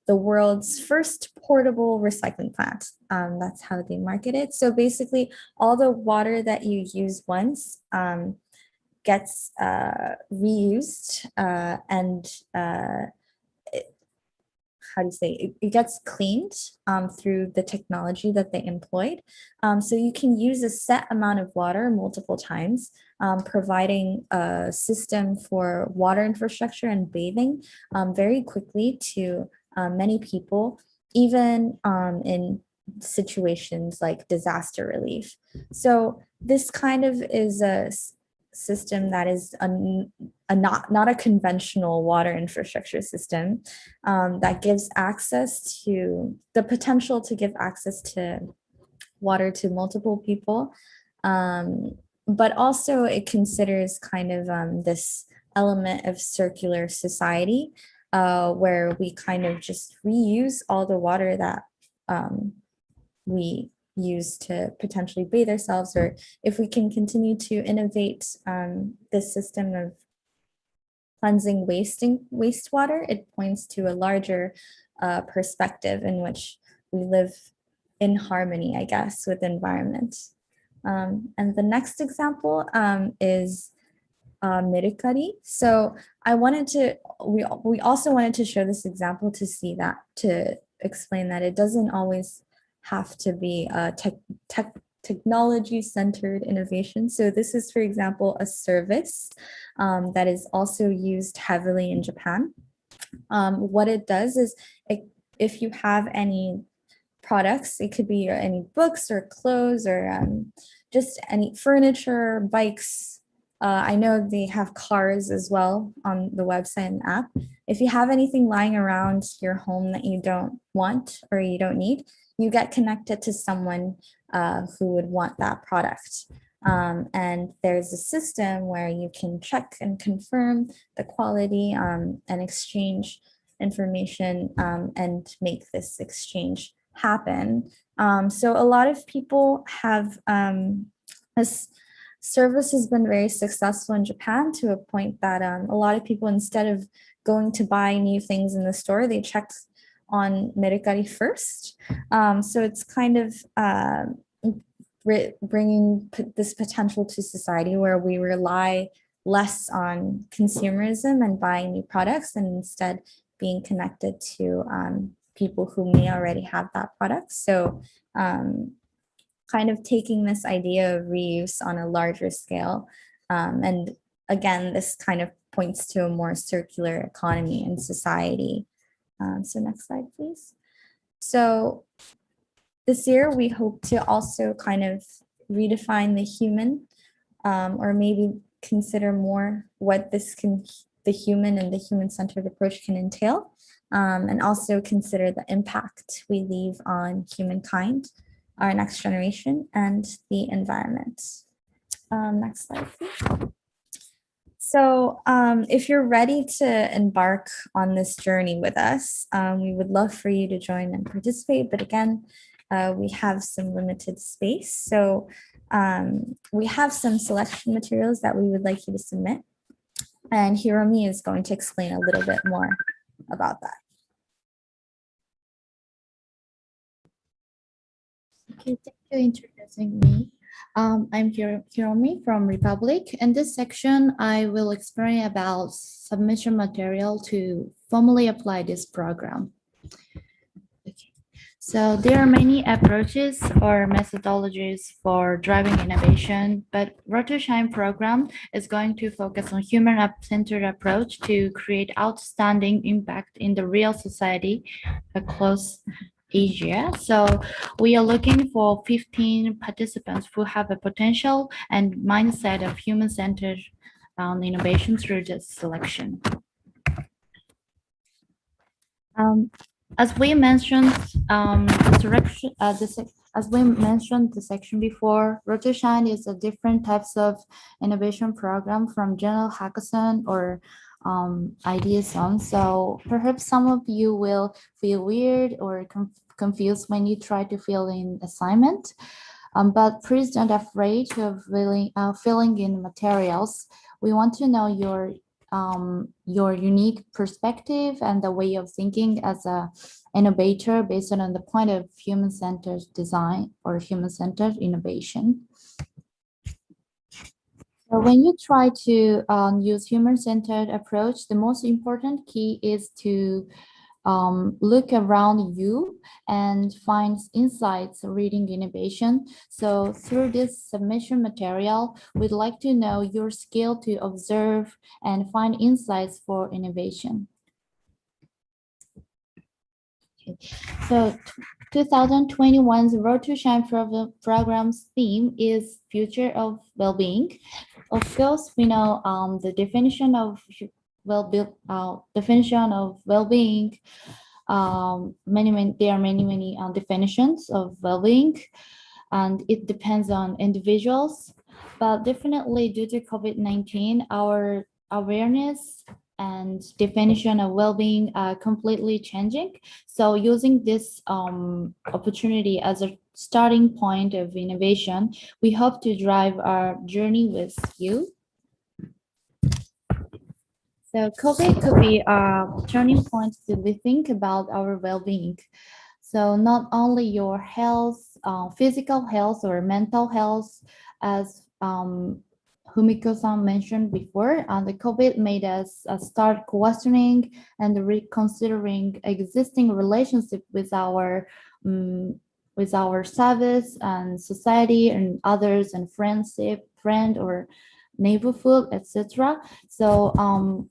the world's first portable recycling plant. That's how they market it. So basically, all the water that you use once gets reused and how do you say it gets cleaned through the technology that they employed. So you can use a set amount of water multiple times, providing a system for water infrastructure and bathing very quickly to many people, even in situations like disaster relief. So this kind of is a system that is not a conventional water infrastructure system that gives access to the potential to give access to water to multiple people. But also it considers kind of this element of circular society where we kind of just reuse all the water that we use to potentially bathe ourselves, or if we can continue to innovate this system of cleansing wastewater, it points to a larger perspective in which we live in harmony, I guess, with the environment. And the next example is Merikari. So we also wanted to show this example to explain that it doesn't always have to be a technology-centered innovation. So this is, for example, a service that is also used heavily in Japan. What it does is, if you have any products, it could be any books or clothes or just any furniture, bikes. I know they have cars as well on the website and app. If you have anything lying around your home that you don't want or you don't need, you get connected to someone who would want that product. And there's a system where you can check and confirm the quality and exchange information and make this exchange happen. So a lot of people have this service has been very successful in Japan to a point that a lot of people, instead of going to buy new things in the store, they check on Merikari first. So it's kind of bringing this potential to society where we rely less on consumerism and buying new products, and instead being connected to people who may already have that product. So kind of taking this idea of reuse on a larger scale. And again, this kind of points to a more circular economy and society. So next slide, please. So this year, we hope to also kind of redefine the human, or maybe consider more what the human and the human-centered approach can entail, and also consider the impact we leave on humankind, our next generation, and the environment. Next slide, please. So if you're ready to embark on this journey with us, we would love for you to join and participate. But again, we have some limited space. So we have some selection materials that we would like you to submit. And Hiromi is going to explain a little bit more about that. Okay, thank you for introducing me. I'm Hiromi from Republic. In this section, I will explain about submission material to formally apply this program. Okay. So there are many approaches or methodologies for driving innovation, but Road to Shine program is going to focus on human-centered approach to create outstanding impact in the real society across Asia. So we are looking for 15 participants who have a potential and mindset of human-centered innovation through this selection. As we mentioned, the section before, Road to Shine is a different types of innovation program from general hackathon or idea zone. So perhaps some of you will feel weird or confused when you try to fill in assignment, but please don't afraid of filling in materials. We want to know your your unique perspective and the way of thinking as a innovator based on the point of human-centered design or human-centered innovation. So when you try to use human-centered approach, the most important key is to look around you and find insights reading innovation. So through this submission material, we'd like to know your skill to observe and find insights for innovation. Okay. So 2021's Road to Shine program's theme is Future of Wellbeing. Of course, we know the definition of well-being. There are many definitions of well-being, and it depends on individuals. But definitely, due to COVID-19, our awareness and definition of well-being are completely changing. So using this opportunity as a starting point of innovation, we hope to drive our journey with you. So COVID could be a turning point to rethink about our well-being. So not only your health, physical health or mental health, as Humiko-san mentioned before, the COVID made us start questioning and reconsidering existing relationship with our service and society and others and friend or neighborhood, etc. So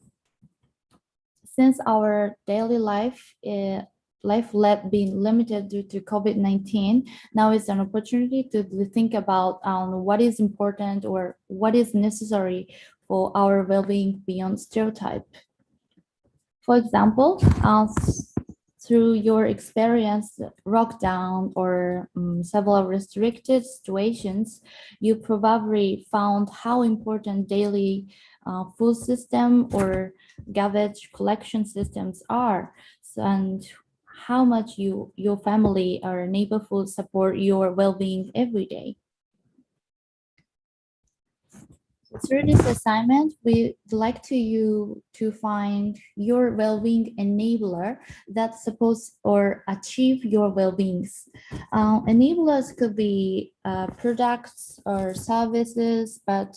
since our daily life being limited due to COVID-19, now is an opportunity to think about what is important or what is necessary for our well-being beyond stereotype. For example, through your experience, lockdown or several restricted situations, you probably found how important daily food system or garbage collection systems are, and how much your family or neighborhood support your well-being every day. Through this assignment, we'd like you to find your well-being enabler that supports or achieve your well-beings. Enablers could be products or services, but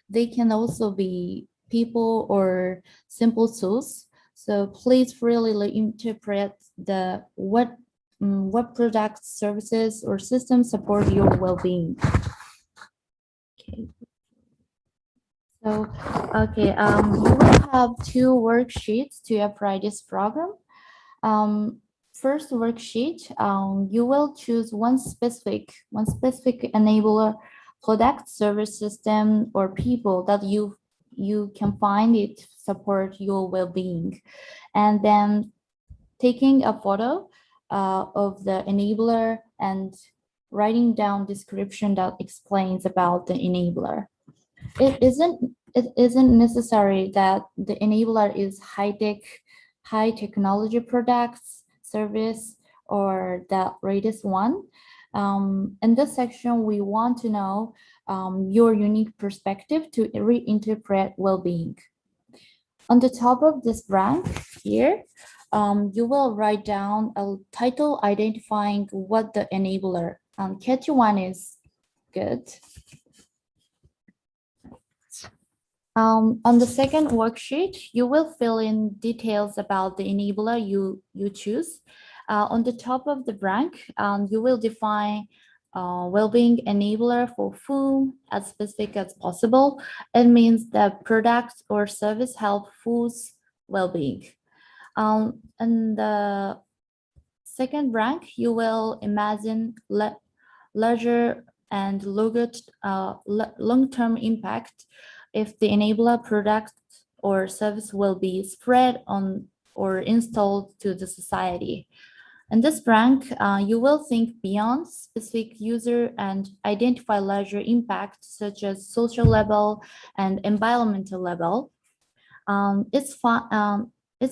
they can also be people or simple tools. So please freely interpret what products, services, or systems support your well-being. Okay. So, okay, you will have two worksheets to apply this program. First worksheet, you will choose one specific enabler, product, service, system, or people that you can find it support your well-being, and then taking a photo of the enabler and writing down description that explains about the enabler. It isn't necessary that the enabler is high technology products, service, or the latest one. In this section, we want to know your unique perspective to reinterpret well-being. On the top of this rank here, you will write down a title identifying what the enabler. Catchy one is good. On the second worksheet, you will fill in details about the enabler you choose. On the top of the rank, you will define well-being enabler for whom as specific as possible. It means that product or service help whose well-being. And the second rank, you will imagine larger and long-term impact if the enabler product or service will be spread on or installed to the society. In this rank, you will think beyond specific user and identify larger impact such as social level and environmental level. It's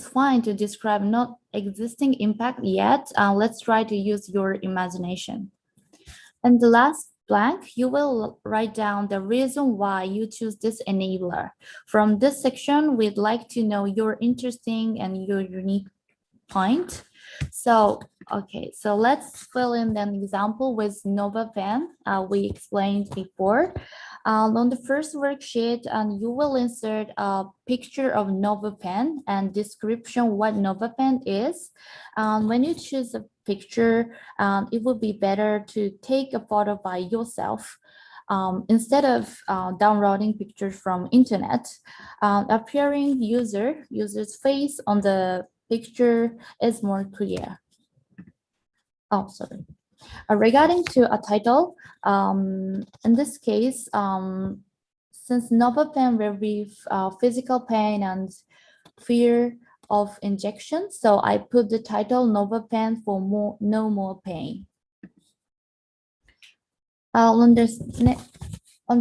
fine to describe not existing impact yet. Let's try to use your imagination. And the last blank, you will write down the reason why you choose this enabler. From this section, we'd like to know your interesting and your unique point. So, okay, so let's fill in an example with NovaPen we explained before. On the first worksheet, you will insert a picture of NovaPen and description what NovaPen is. When you choose a picture, it would be better to take a photo by yourself. Instead of downloading pictures from internet, appearing user's face on the picture is more clear. Oh, sorry. Regarding to a title, in this case, since NovaPen relieve physical pain and fear of injection, so I put the title NovaPen for no more pain. On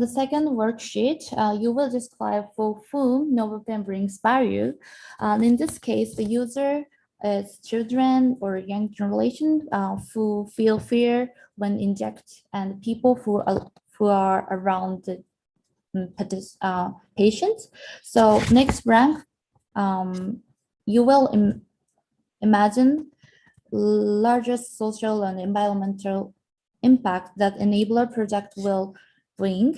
the second worksheet, you will describe for whom NovaPen brings value. In this case, the user is children or young generation who feel fear when inject, and people who are around the patients. So next rank, you will imagine largest social and environmental impact that enabler project will bring.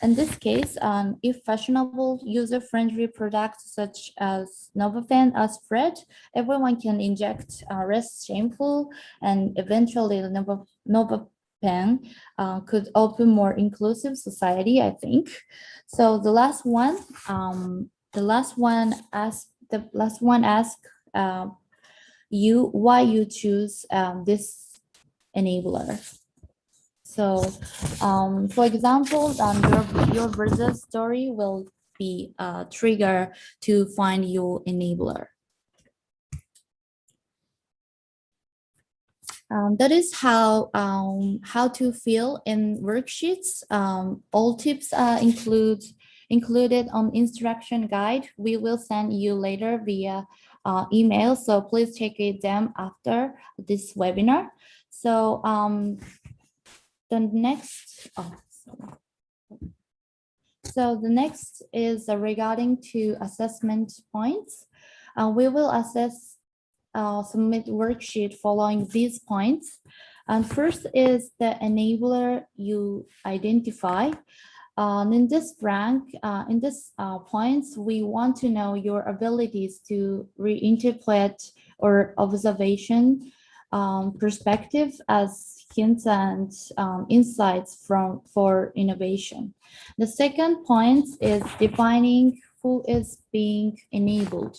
In this case, if fashionable user-friendly products such as NovaPen are spread, everyone can inject less shameful, and eventually NovaPen could open more inclusive society, I think. So the last one asks you why you choose this enabler. So, for example, your brother story will be a trigger to find your enabler. That is how to fill in worksheets. All tips are included on instruction guide. We will send you later via email, so please check them after this webinar. So the next, so the next is regarding to assessment points. We will assess submit worksheet following these points. And first is the enabler you identify. In this rank, in this points, we want to know your abilities to reinterpret or observation perspective as hints and insights for innovation. The second point is defining who is being enabled.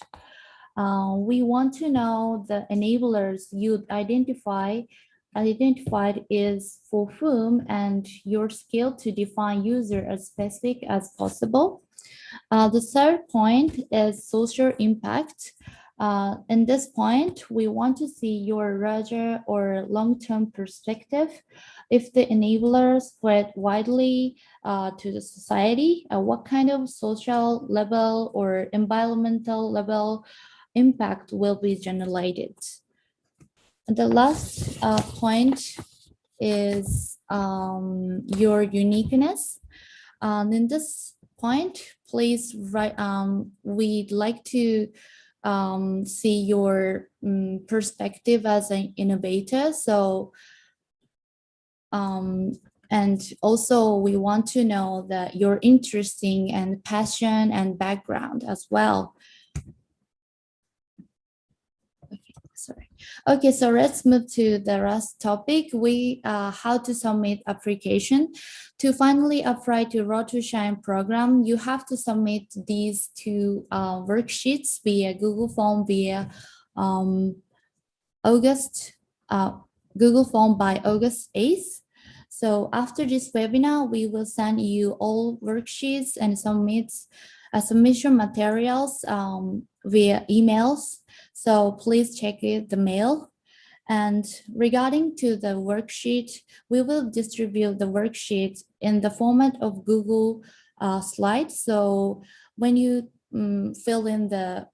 We want to know the enablers you identified is for whom, and your skill to define user as specific as possible. The third point is social impact. In this point, we want to see your larger or long-term perspective. If the enablers spread widely to the society, what kind of social level or environmental level impact will be generated? The last point is your uniqueness. In this point, please write, we'd like to see your perspective as an innovator. So, and also we want to know that your interesting and passion and background as well. Sorry. Okay, so let's move to the last topic. How to submit application. To finally apply to Road to Shine program, you have to submit these two worksheets via Google Form via Google Form by August 8th. So after this webinar, we will send you all worksheets and submission materials via emails. So please check the mail. And regarding to the worksheet, we will distribute the worksheet in the format of Google Slides. So when you fill in the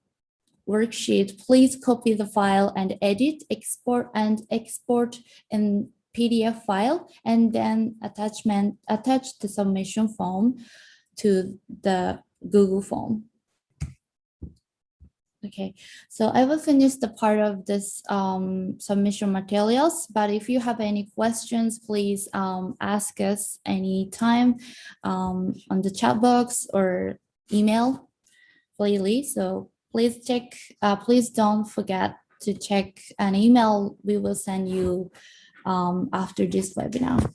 worksheet, please copy the file and edit, export in PDF file and then attach the submission form to the Google form. Okay, so I will finish the part of this submission materials, but if you have any questions, please ask us anytime on the chat box or email freely. So please check, please don't forget to check an email we will send you after this webinar.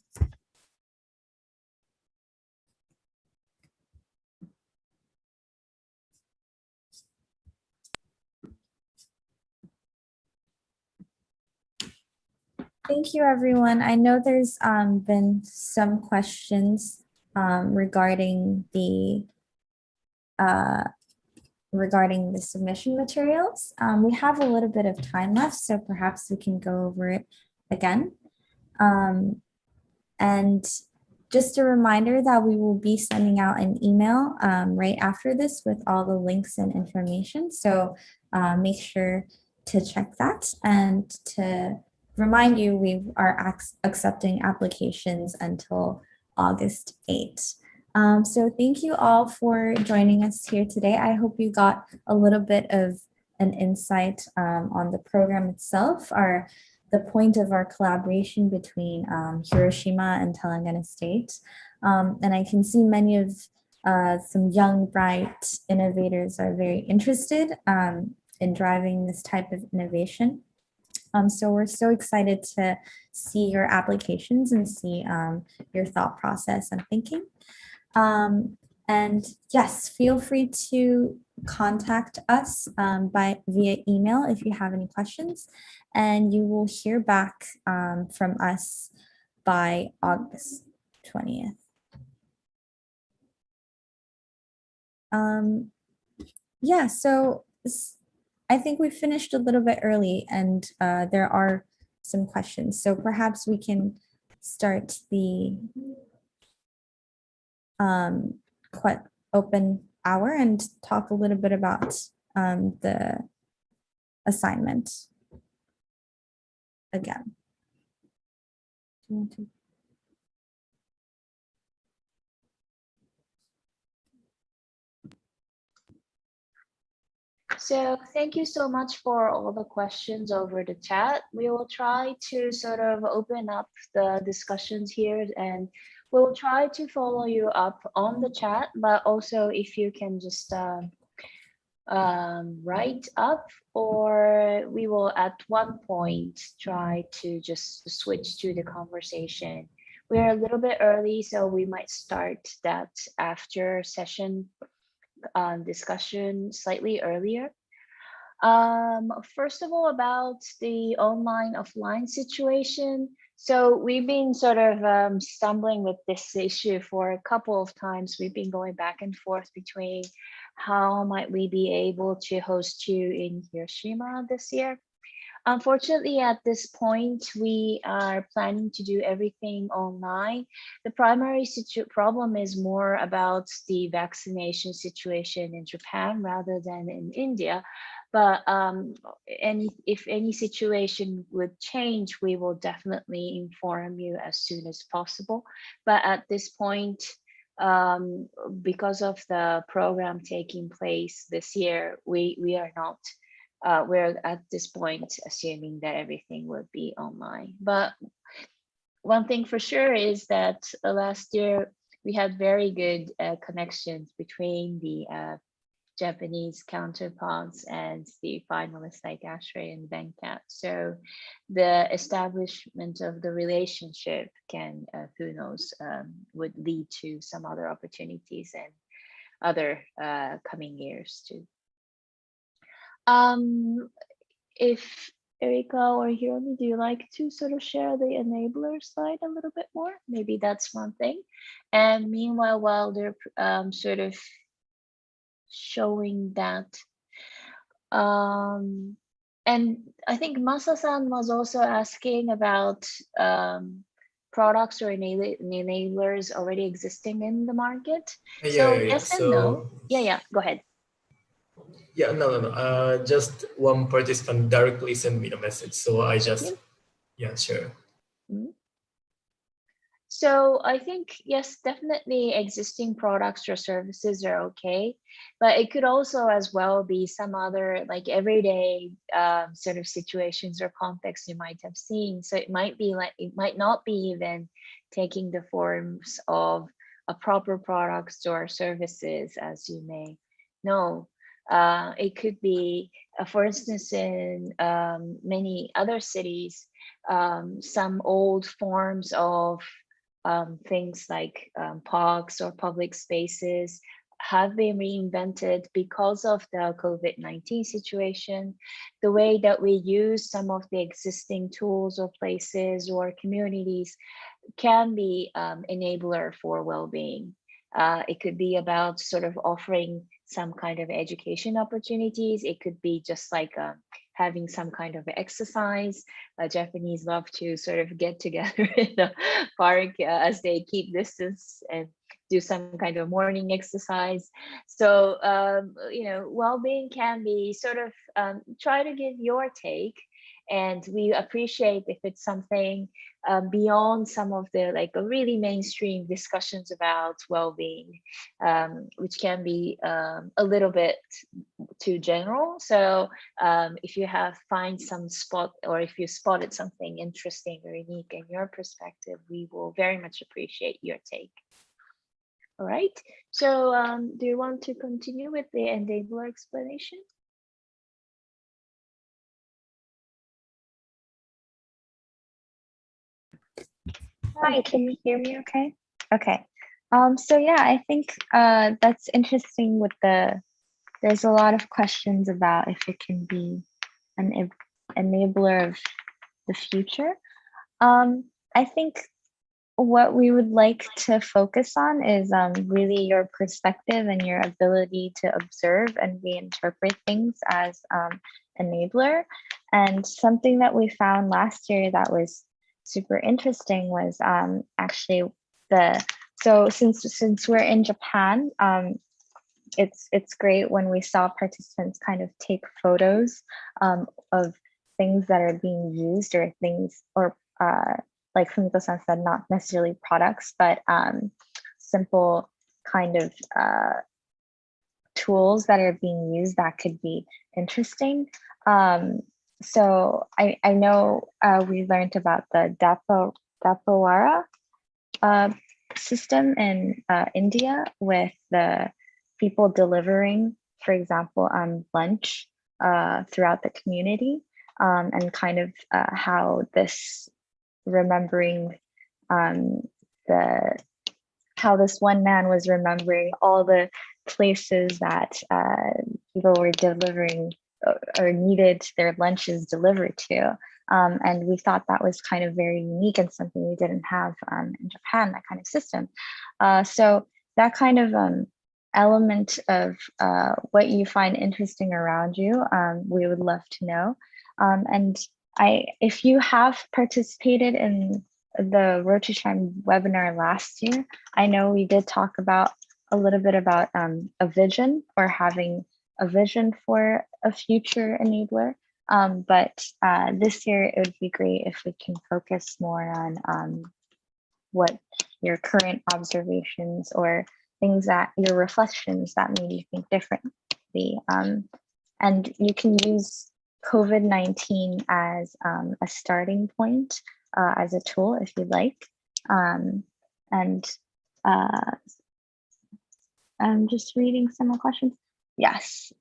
Thank you, everyone. I know there's been some questions regarding the submission materials. We have a little bit of time left, so perhaps we can go over it again. And just a reminder that we will be sending out an email right after this with all the links and information. So make sure to check that, and to remind you, we are accepting applications until August 8th. So thank you all for joining us here today. I hope you got a little bit of an insight on the program itself, the point of our collaboration between Hiroshima and Telangana State. And I can see many of some young, bright innovators are very interested in driving this type of innovation. So we're so excited to see your applications and see your thought process and thinking. And yes, feel free to contact us via email if you have any questions, and you will hear back from us by August 20th. Yeah, so I think we finished a little bit early, and there are some questions. So perhaps we can start the quite open hour and talk a little bit about the assignment again. Do you want to? So thank you so much for all the questions over the chat. We will try to sort of open up the discussions here, and we'll try to follow you up on the chat, but also if you can just write up, or we will at one point try to just switch to the conversation. We're a little bit early, so we might start that after session discussion slightly earlier. First of all, about the online offline situation. So we've been sort of stumbling with this issue for a couple of times. We've been going back and forth between how might we be able to host you in Hiroshima this year. Unfortunately, at this point, we are planning to do everything online. The primary problem is more about the vaccination situation in Japan rather than in India. But if any situation would change, we will definitely inform you as soon as possible. But at this point, because of the program taking place this year, we are not. We're at this point assuming that everything would be online. But one thing for sure is that last year we had very good connections between the Japanese counterparts and the finalists like Ashray and Venkat. So the establishment of the relationship can, who knows, would lead to some other opportunities and other coming years too. If Erika or Hiromi, do you like to sort of share the enabler slide a little bit more? Maybe that's one thing. And meanwhile, while they're sort of showing that, and I think Masa-san was also asking about products or enablers already existing in the market. So yes and no. Yeah, go ahead. Yeah, no. Just one participant directly sent me a message, so I just, yeah, sure. So I think, yes, definitely existing products or services are okay, but it could also as well be some other like everyday sort of situations or contexts you might have seen. So it might be like, it might not be even taking the forms of a proper products or services, as you may know. It could be, for instance, in many other cities, some old forms of things like parks or public spaces have been reinvented because of the COVID-19 situation. The way that we use some of the existing tools or places or communities can be enabler for well-being. It could be about sort of offering some kind of education opportunities. It could be just like having some kind of exercise. Japanese love to sort of get together in the park as they keep distance and do some kind of morning exercise. So, well-being can be sort of try to give your take. And we appreciate if it's something beyond some of the like really mainstream discussions about well-being, which can be a little bit too general. So if you have find some spot, or if you spotted something interesting or unique in your perspective, we will very much appreciate your take. All right. So do you want to continue with the enabler explanation? Hi, can you hear me okay? Okay. So yeah, I think that's interesting with there's a lot of questions about if it can be an enabler of the future. I think what we would like to focus on is really your perspective and your ability to observe and reinterpret things as enabler. And something that we found last year that was super interesting was actually since we're in Japan, it's great when we saw participants kind of take photos of things that are being used or things or like Fumito-san said, not necessarily products, but simple kind of tools that are being used that could be interesting. So I know we learned about the Dapawara system in India with the people delivering, for example, lunch throughout the community, and kind of how this remembering the how this one man was remembering all the places that people were delivering or needed their lunches delivered to. And we thought that was kind of very unique and something we didn't have in Japan, that kind of system. So that kind of element of what you find interesting around you, we would love to know. And if you have participated in the Road to Shine webinar last year, I know we did talk about a little bit about a vision or having a vision for a future enabler. But this year it would be great if we can focus more on what your current observations or things that your reflections that made you think differently. And you can use COVID-19 as a starting point, as a tool if you'd like. And I'm just reading some more questions. Yes,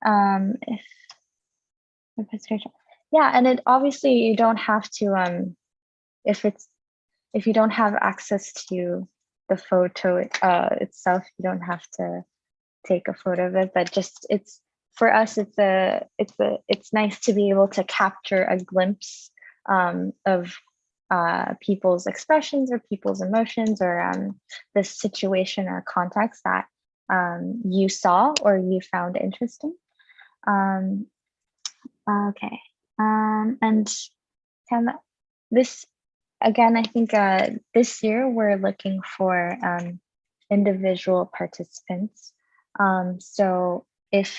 if it's yeah, and it obviously you don't have to if you don't have access to the photo itself, you don't have to take a photo of it, but just it's for us it's nice to be able to capture a glimpse of people's expressions or people's emotions or the situation or context that you saw or you found interesting. Okay, and this again, I think this year we're looking for individual participants. So if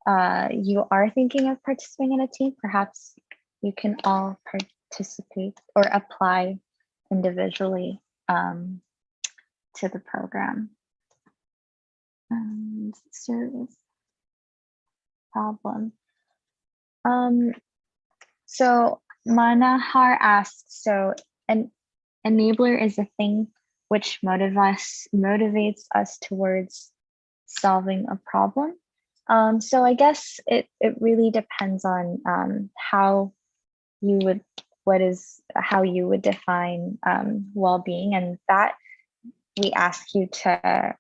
you are thinking of participating in a team, perhaps you can all participate or apply individually to the program. Service problem. So Manahar asks, so an enabler is a thing which motivates us towards solving a problem. So I guess it really depends on how you would define well-being, and that we ask you to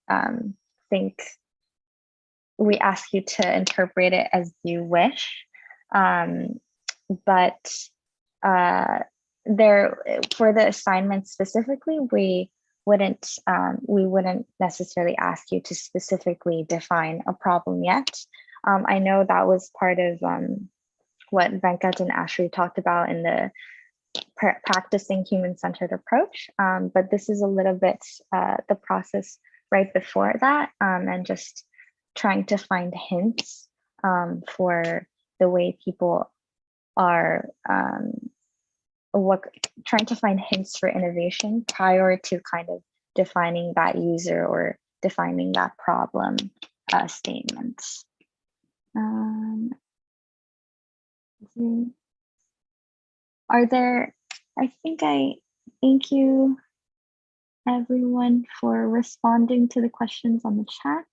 interpret it as you wish. But for the assignment specifically, we wouldn't necessarily ask you to specifically define a problem yet. I know that was part of what Venkat and Ashri talked about in the practicing human-centered approach, but this is a little bit the process right before that, and just trying to find hints for the way people are trying to find hints for innovation prior to kind of defining that user or defining that problem statement. Thank you everyone for responding to the questions on the chat.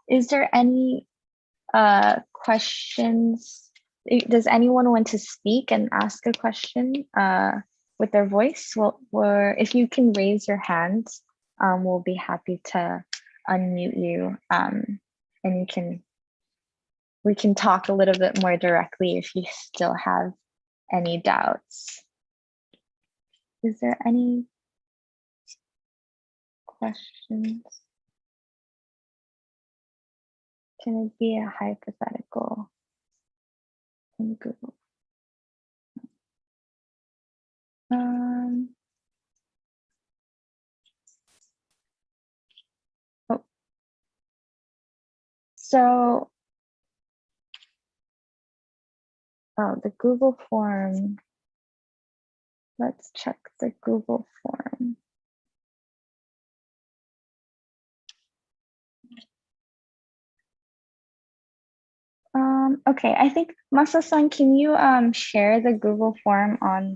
Is there any questions? Does anyone want to speak and ask a question with their voice? Well, or if you can raise your hand, we'll be happy to unmute you, and we can talk a little bit more directly if you still have any doubts. Is there any questions? Can it be a hypothetical in Google? So, the Google form. Let's check the Google form. Okay, I think Masa-san, can you share the Google form on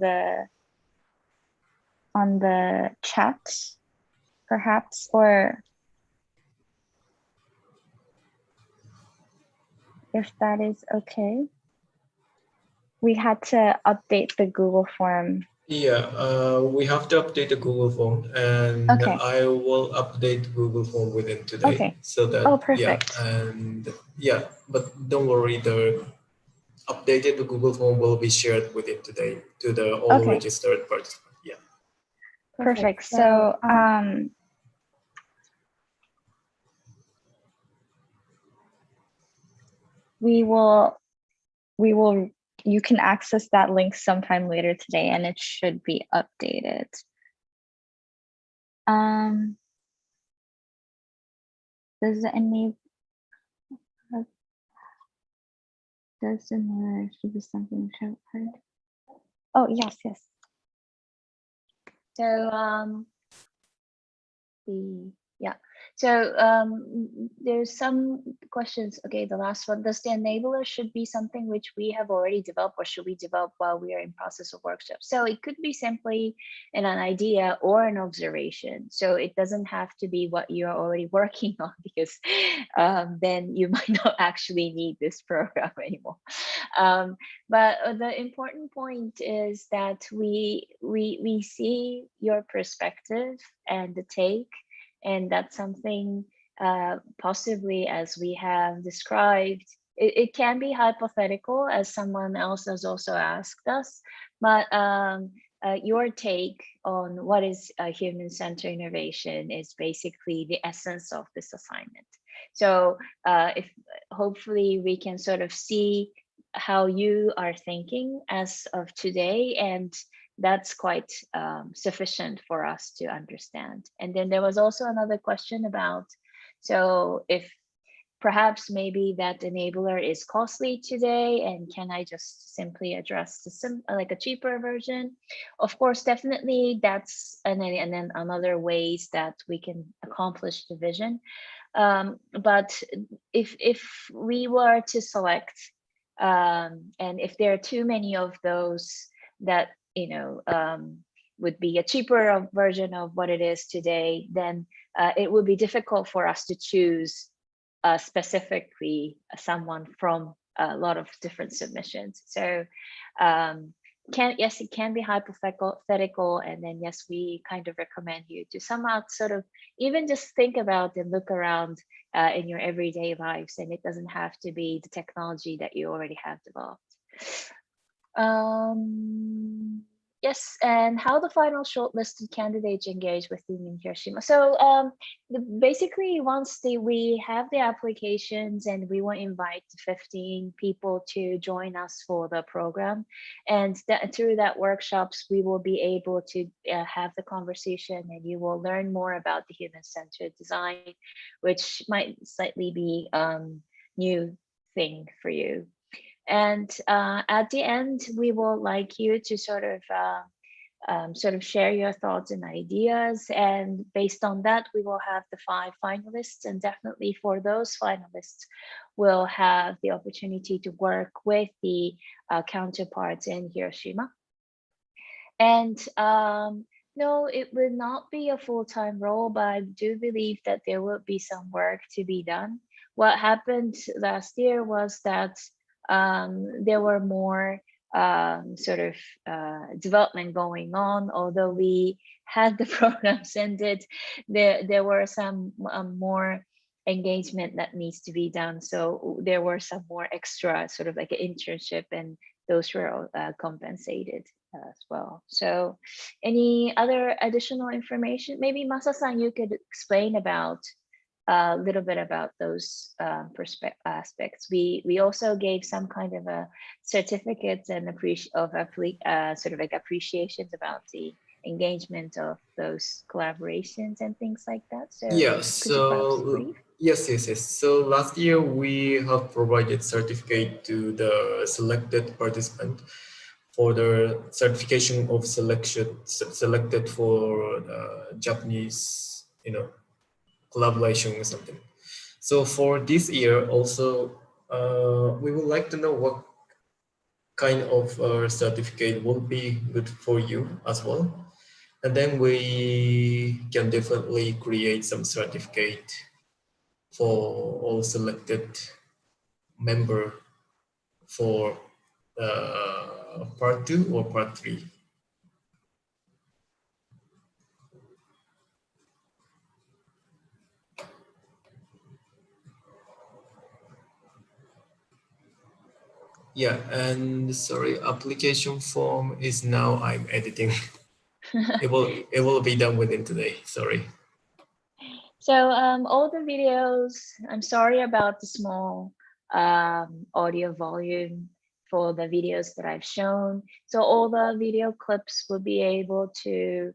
the chat, perhaps, or if that is okay? We had to update the Google form. Yeah, we have to update the Google form, and Okay. I will update Google form within today. Okay. So that, perfect. But don't worry, the updated Google form will be shared within today to the all registered participants. Yeah. Perfect. So you can access that link sometime later today, and it should be updated. Does the enabler should be something heard? Oh, yes. So So there's some questions. Okay, the last one. Does the enabler should be something which we have already developed, or should we develop while we are in process of workshop? So it could be simply an idea or an observation. So it doesn't have to be what you're already working on, because then you might not actually need this program anymore. But the important point is that we see your perspective and the take. And that's something possibly, as we have described, it can be hypothetical, as someone else has also asked us, but your take on what is human-centered innovation is basically the essence of this assignment. So if hopefully we can sort of see how you are thinking as of today, and that's quite sufficient for us to understand. And then there was also another question about, so if perhaps maybe that enabler is costly today, and can I just simply address like a cheaper version? Of course, definitely that's, and then another ways that we can accomplish the vision. But if we were to select, and if there are too many of those that would be a cheaper version of what it is today, then it would be difficult for us to choose specifically someone from a lot of different submissions. So yes, it can be hypothetical, and then yes, we kind of recommend you to somehow sort of even just think about and look around in your everyday lives, and it doesn't have to be the technology that you already have developed. Yes, and how the final shortlisted candidates engage with team in Hiroshima. So basically, once we have the applications, and we will invite 15 people to join us for the program, and through that workshops, we will be able to have the conversation, and you will learn more about the human-centered design, which might slightly be new thing for you. And at the end, we will like you to sort of share your thoughts and ideas. And based on that, we will have the 5 finalists. And definitely for those finalists, we'll have the opportunity to work with the counterparts in Hiroshima. And no, it will not be a full-time role, but I do believe that there will be some work to be done. What happened last year was that there were more sort of development going on. Although we had the programs ended, there were some more engagement that needs to be done. So there were some more extra sort of like an internship, and those were compensated as well. So any other additional information? Maybe Masa-san, you could explain about a little bit about those aspects. We also gave some kind of a certificates and sort of like appreciations about the engagement of those collaborations and things like that. So Yeah, could you perhaps so brief? yes. So last year we have provided certificate to the selected participant for the certification of selected for Japanese, collaboration or something. So for this year also, we would like to know what kind of certificate will be good for you as well. And then we can definitely create some certificate for all selected member for part 2 or part 3. Yeah, and sorry, application form is now I'm editing. it will be done within today. Sorry. So all the videos, I'm sorry about the small audio volume for the videos that I've shown. So all the video clips will be able to,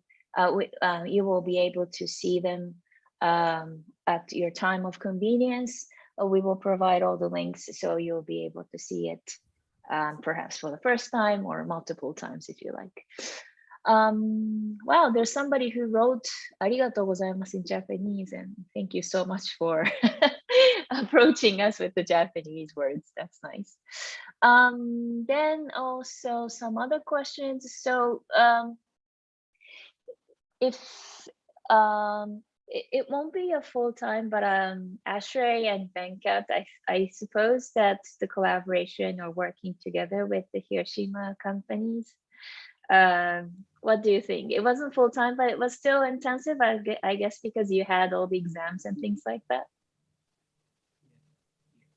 you will be able to see them at your time of convenience. We will provide all the links, so you'll be able to see it perhaps for the first time or multiple times if you like. Wow, there's somebody who wrote "arigatou gozaimasu" in Japanese, and thank you so much for approaching us with the Japanese words. That's nice. Then also some other questions. So if it won't be a full time, but Ashray and Venkat, I suppose that the collaboration or working together with the Hiroshima companies. What do you think? It wasn't full time, but it was still intensive, I guess, because you had all the exams and things like that.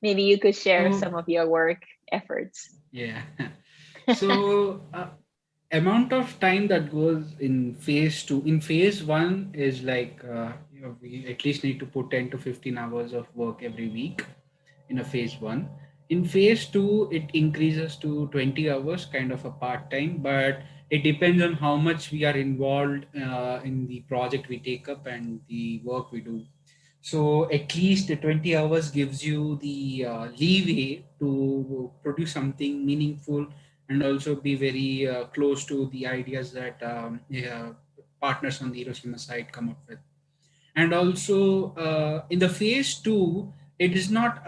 Maybe you could share some of your work efforts. Yeah. So amount of time that goes in phase 2. In phase 1 is like we at least need to put 10 to 15 hours of work every week in a phase 1. In phase 2, it increases to 20 hours, kind of a part-time, but it depends on how much we are involved in the project we take up and the work we do. So at least 20 hours gives you the leeway to produce something meaningful and also be very close to the ideas that yeah, partners on the Hiroshima side come up with. And also in the phase two, it is not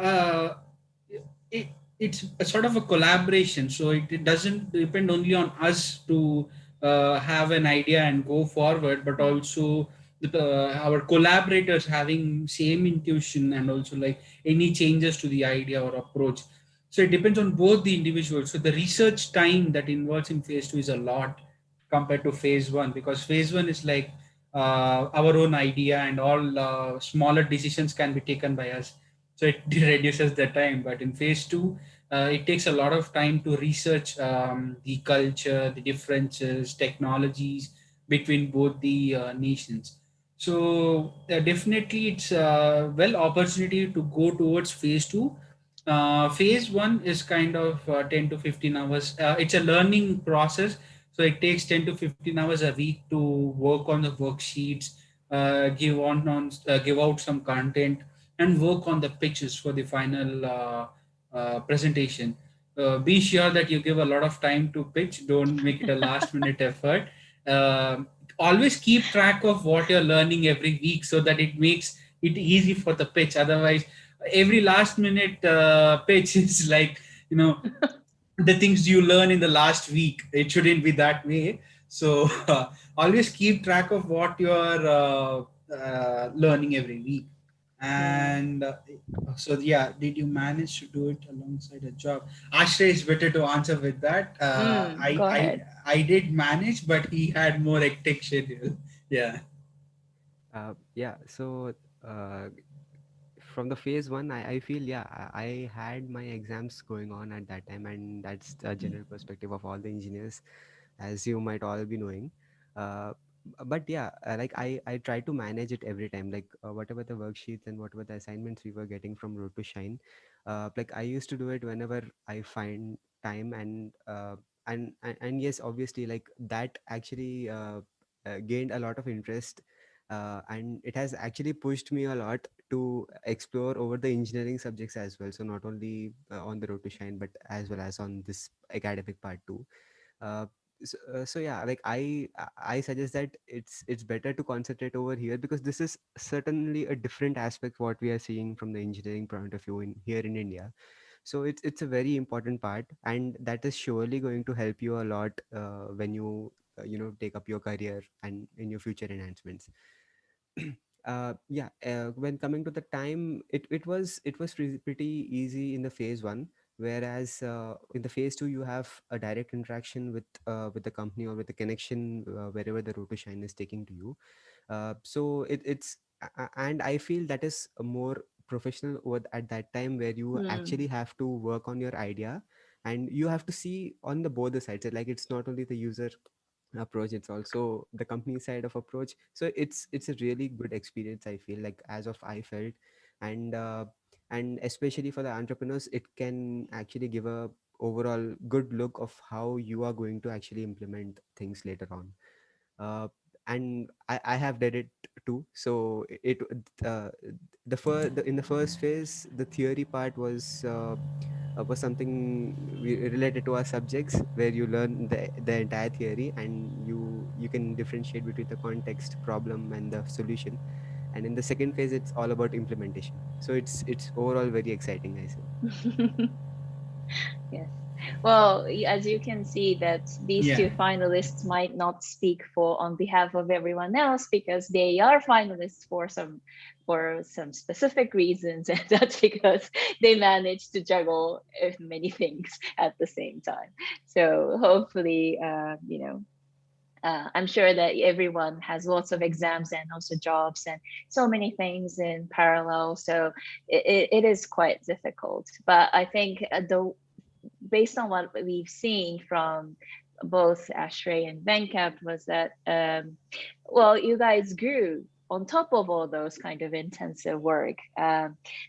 it, it's a sort of a collaboration, so it doesn't depend only on us to have an idea and go forward, but also our collaborators having same intuition and also like any changes to the idea or approach. So it depends on both the individuals. So the research time that involves in phase two is a lot compared to phase one, because phase one is like our own idea and all smaller decisions can be taken by us, so it reduces the time. But in phase two, it takes a lot of time to research the culture, the differences, technologies between both the nations. So definitely it's a well opportunity to go towards phase two. Phase one is kind of 10 to 15 hours. It's a learning process, so it takes 10 to 15 hours a week to work on the worksheets, give out some content, and work on the pitches for the final presentation. Be sure that you give a lot of time to pitch. Don't make it a last minute effort. Um Always keep track of what you're learning every week so that it makes it easy for the pitch. Otherwise, every last minute pitch is like, you know, the things you learn in the last week. It shouldn't be that way. So always keep track of what you're learning every week. And so yeah, did you manage to do it alongside a job? Ashrey is better to answer with that. Go ahead. I did manage, but he had more hectic schedule. Yeah. Yeah, so uh, from the phase one, I feel, yeah, I had my exams going on at that time, and that's the general perspective of all the engineers, as you might all be knowing. Uh, but yeah, like I try to manage it every time, like whatever the worksheets and whatever the assignments we were getting from Road to Shine. Like I used to do it whenever I find time, and yes, obviously, like that actually gained a lot of interest, and it has actually pushed me a lot to explore over the engineering subjects as well. So not only on the Road to Shine, but as well as on this academic part too. uh, so yeah, like I suggest that it's better to concentrate over here, because this is certainly a different aspect what we are seeing from the engineering point of view in here in India. So it's a very important part, and that is surely going to help you a lot when you take up your career and in your future enhancements. Yeah, when coming to the time, it was pretty easy in the phase one, whereas in the phase two you have a direct interaction with the company or with the connection wherever the road to shine is taking to you. And I feel that is a more professional at that time, where you Mm, actually have to work on your idea, and you have to see on the both the sides. Like it's not only the user approach, it's also the company side of approach. So it's a really good experience, I feel, like as of I felt. And uh, and especially for the entrepreneurs, it can actually give a overall good look of how you are going to actually implement things later on. And I have did it too. So uh, in the first phase, the theory part was something related to our subjects, where you learn the entire theory, and you can differentiate between the context, problem, and the solution. And in the second phase, it's all about implementation. So it's overall very exciting, I say. yes. Well, as you can see, that these Yeah. two finalists might not speak for on behalf of everyone else, because they are finalists for some specific reasons, and that's because they managed to juggle many things at the same time. So hopefully, I'm sure that everyone has lots of exams and also jobs and so many things in parallel. So it is quite difficult. But I think based on what we've seen from both Ashray and Venkat was that, well, you guys grew on top of all those kind of intensive work,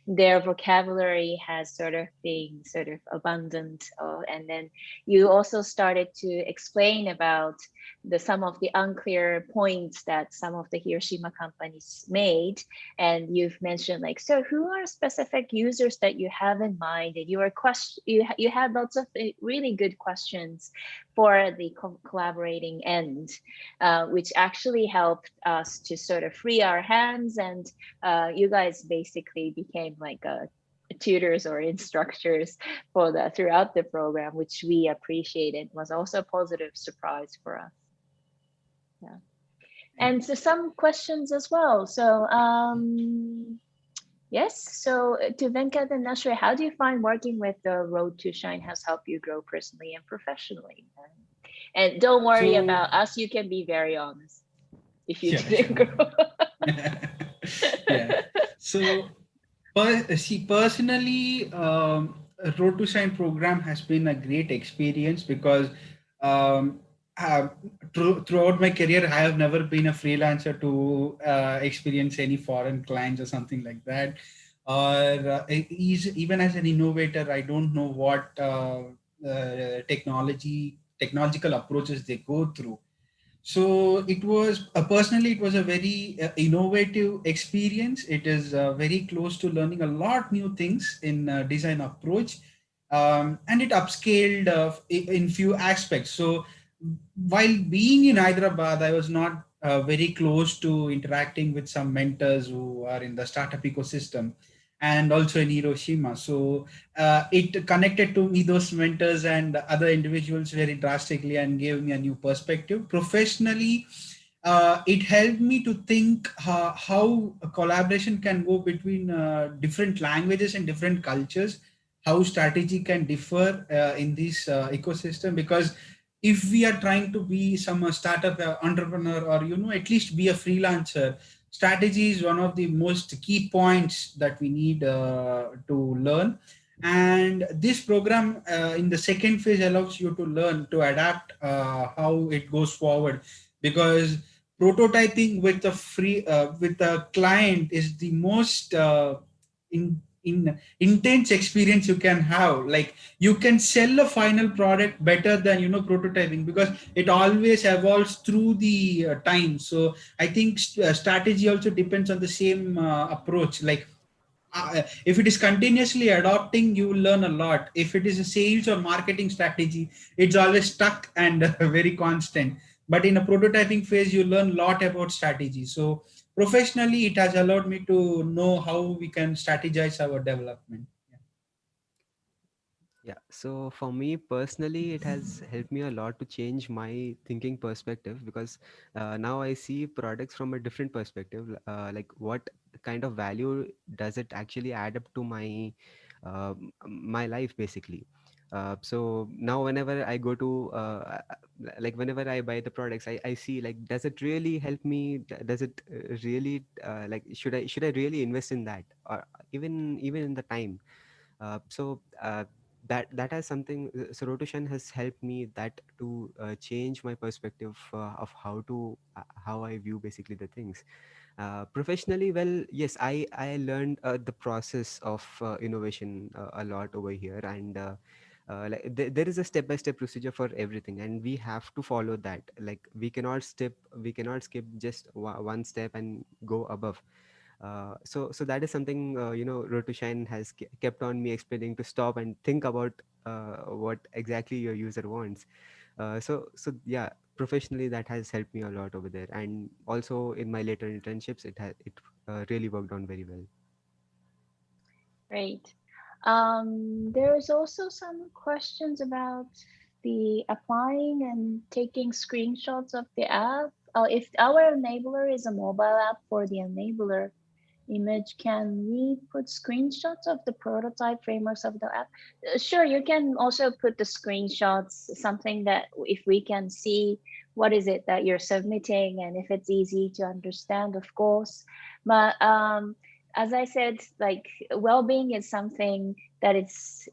their vocabulary has sort of been sort of abundant. And then you also started to explain about some of the unclear points that some of the Hiroshima companies made. And you've mentioned like, so who are specific users that you have in mind? And you had lots of really good questions for the collaborating end, which actually helped us to sort of free our hands. And you guys basically became like tutors or instructors for throughout the program, which we appreciated. Was also a positive surprise for us. Yeah. And so some questions as well. So yes, so to Venkat and Nashri, how do you find working with the Road to Shine has helped you grow personally and professionally? And don't worry about us, you can be very honest if you didn't grow. Yeah. So personally, Road to Shine program has been a great experience because um, throughout my career, I have never been a freelancer to experience any foreign clients or something like that. Or even as an innovator, I don't know what technological approaches they go through. So it was personally, it was a very innovative experience. It is very close to learning a lot new things in design approach, and it upscaled in few aspects. So while being in Hyderabad, I was not very close to interacting with some mentors who are in the startup ecosystem, and also in Hiroshima. So it connected to me those mentors and other individuals very drastically and gave me a new perspective. Professionally, it helped me to think how a collaboration can go between different languages and different cultures, how strategy can differ in this ecosystem. Because if we are trying to be some startup entrepreneur, or at least be a freelancer, strategy is one of the most key points that we need to learn. And this program in the second phase allows you to learn to adapt how it goes forward, because prototyping with a with a client is the most in intense experience you can have. Like, you can sell a final product better than prototyping, because it always evolves through the time. So I think strategy also depends on the same approach. Like, if it is continuously adopting, you will learn a lot. If it is a sales or marketing strategy, it's always stuck and very constant. But in a prototyping phase, you learn a lot about strategy. So professionally, it has allowed me to know how we can strategize our development. Yeah, so for me personally, it has helped me a lot to change my thinking perspective, because now I see products from a different perspective. Like, what kind of value does it actually add up to my life, basically. So now whenever I go to like whenever I buy the products, I see, like, does it really help me? Does it really like, should I really invest in that, or even in the time? So that has something. So Rotushan has helped me that to change my perspective of how I view basically the things. Professionally, well, yes, I learned the process of innovation a lot over here. And like, there is a step by step procedure for everything, and we have to follow that. Like, we cannot skip just one step and go above. So that is something, Road to Shine has kept on me explaining to stop and think about what exactly your user wants. So yeah, professionally, that has helped me a lot over there, and also in my later internships, it really worked on very well. Great. There's also some questions about the applying and taking screenshots of the app. If our enabler is a mobile app, for the enabler image, can we put screenshots of the prototype frameworks of the app? Sure, you can also put the screenshots, something that if we can see what is it that you're submitting and if it's easy to understand, of course. But as I said, like, well-being is something that it's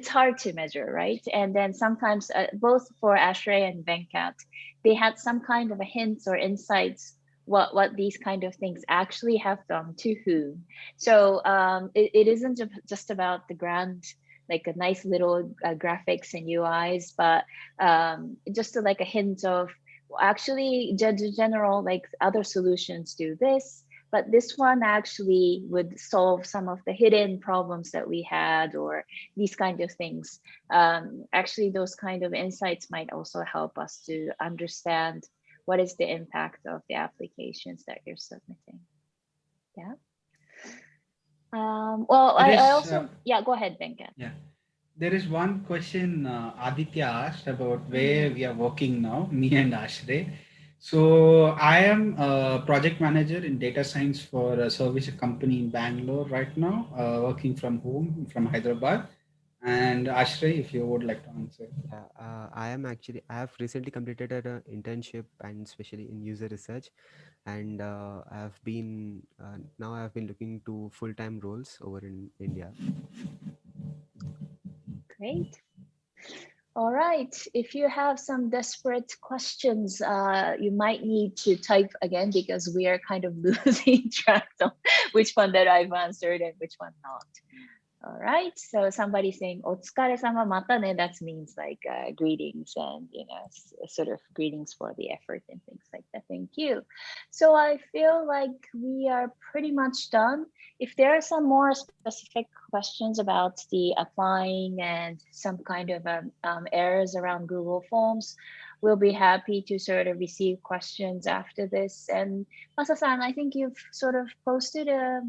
hard to measure, right? And then sometimes both for Ashray and Venkat, they had some kind of a hints or insights what these kind of things actually have done to whom. So it isn't just about the grand, like a nice little graphics and UIs, but just to like a hint of actually general, like other solutions do this, but this one actually would solve some of the hidden problems that we had, or these kind of things. Actually, those kind of insights might also help us to understand what is the impact of the applications that you're submitting. Yeah. Well, There I is, also, yeah, go ahead, Venkat. yeah. There is one question Aditya asked about where we are working now, me and Ashray. So I am a project manager in data science for a service company in Bangalore right now, working from home from Hyderabad. And Ashray, if you would like to answer. Yeah, I have recently completed an internship and especially in user research, and now I've been looking to full-time roles over in India. Great. All right. If you have some desperate questions, you might need to type again because we are kind of losing track of which one that I've answered and which one not. All right. So somebody saying "otsukaresama mata ne," that means like greetings and sort of greetings for the effort and things like that. Thank you. So I feel like we are pretty much done. If there are some more specific questions about the applying and some kind of errors around Google Forms, we'll be happy to sort of receive questions after this. And Masa-san, I think you've sort of posted a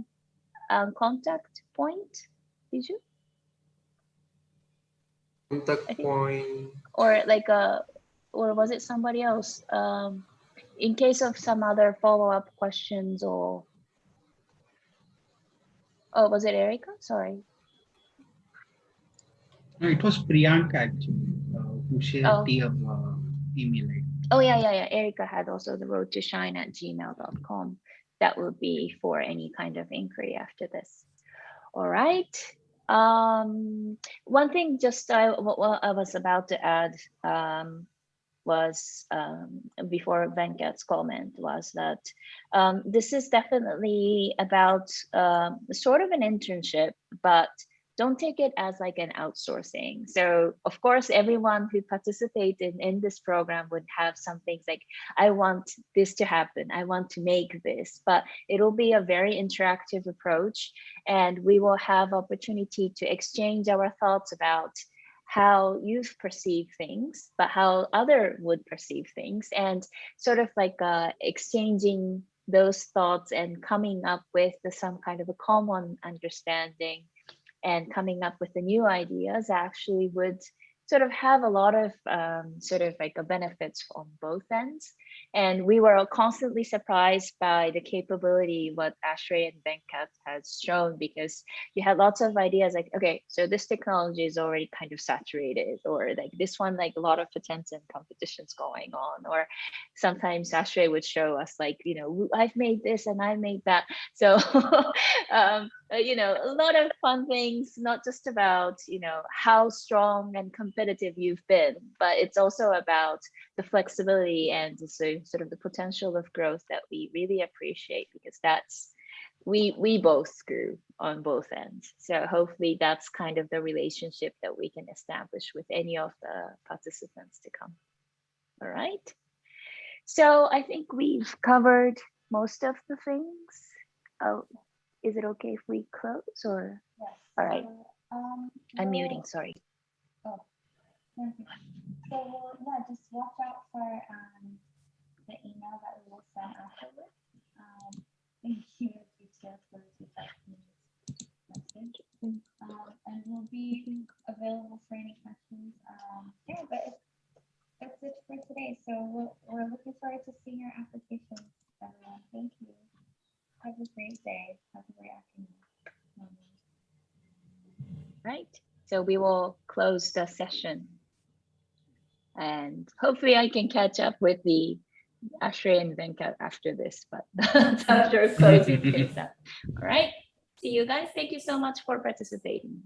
contact point. Did you? Contact point. Or like or was it somebody else? In case of some other follow-up questions, or oh, was it Erica? Sorry. No, it was Priyanka actually who shared Oh. the email ID. Oh yeah. Erica had also the road to shine at gmail.com. That would be for any kind of inquiry after this. All right. One thing just I was about to add was before Venkat's comment was that this is definitely about sort of an internship, but don't take it as like an outsourcing. So of course, everyone who participated in this program would have some things like, I want this to happen, I want to make this, but it'll be a very interactive approach, and we will have opportunity to exchange our thoughts about how you've perceived things, but how other would perceive things, and sort of like exchanging those thoughts and coming up with some kind of a common understanding and coming up with the new ideas actually would sort of have a lot of sort of like a benefits on both ends. And we were constantly surprised by the capability what Ashray and Venkat has shown, because you had lots of ideas like, okay, so this technology is already kind of saturated, or like this one, like a lot of patents and competitions going on, or sometimes Ashray would show us like, I've made this and I made that. So, a lot of fun things, not just about, how strong and competitive you've been, but it's also about the flexibility and so sort of the potential of growth that we really appreciate, because that's, we both grew on both ends. So hopefully that's kind of the relationship that we can establish with any of the participants to come. All right. So I think we've covered most of the things. Oh, is it okay if we close or? Yes. All right. I'm well, muting, sorry. Oh, perfect. So yeah, just watch out for the email that we will send afterwards. Thank you, details for the message. And we'll be available for any questions. Yeah, but that's it for today. So we're looking forward to seeing your applications. Thank you. Have a great day. Have a great afternoon. Right. So we will close the session. And hopefully I can catch up with the Ashray and Venkat after this, but after closing things up. All right. See you guys. Thank you so much for participating.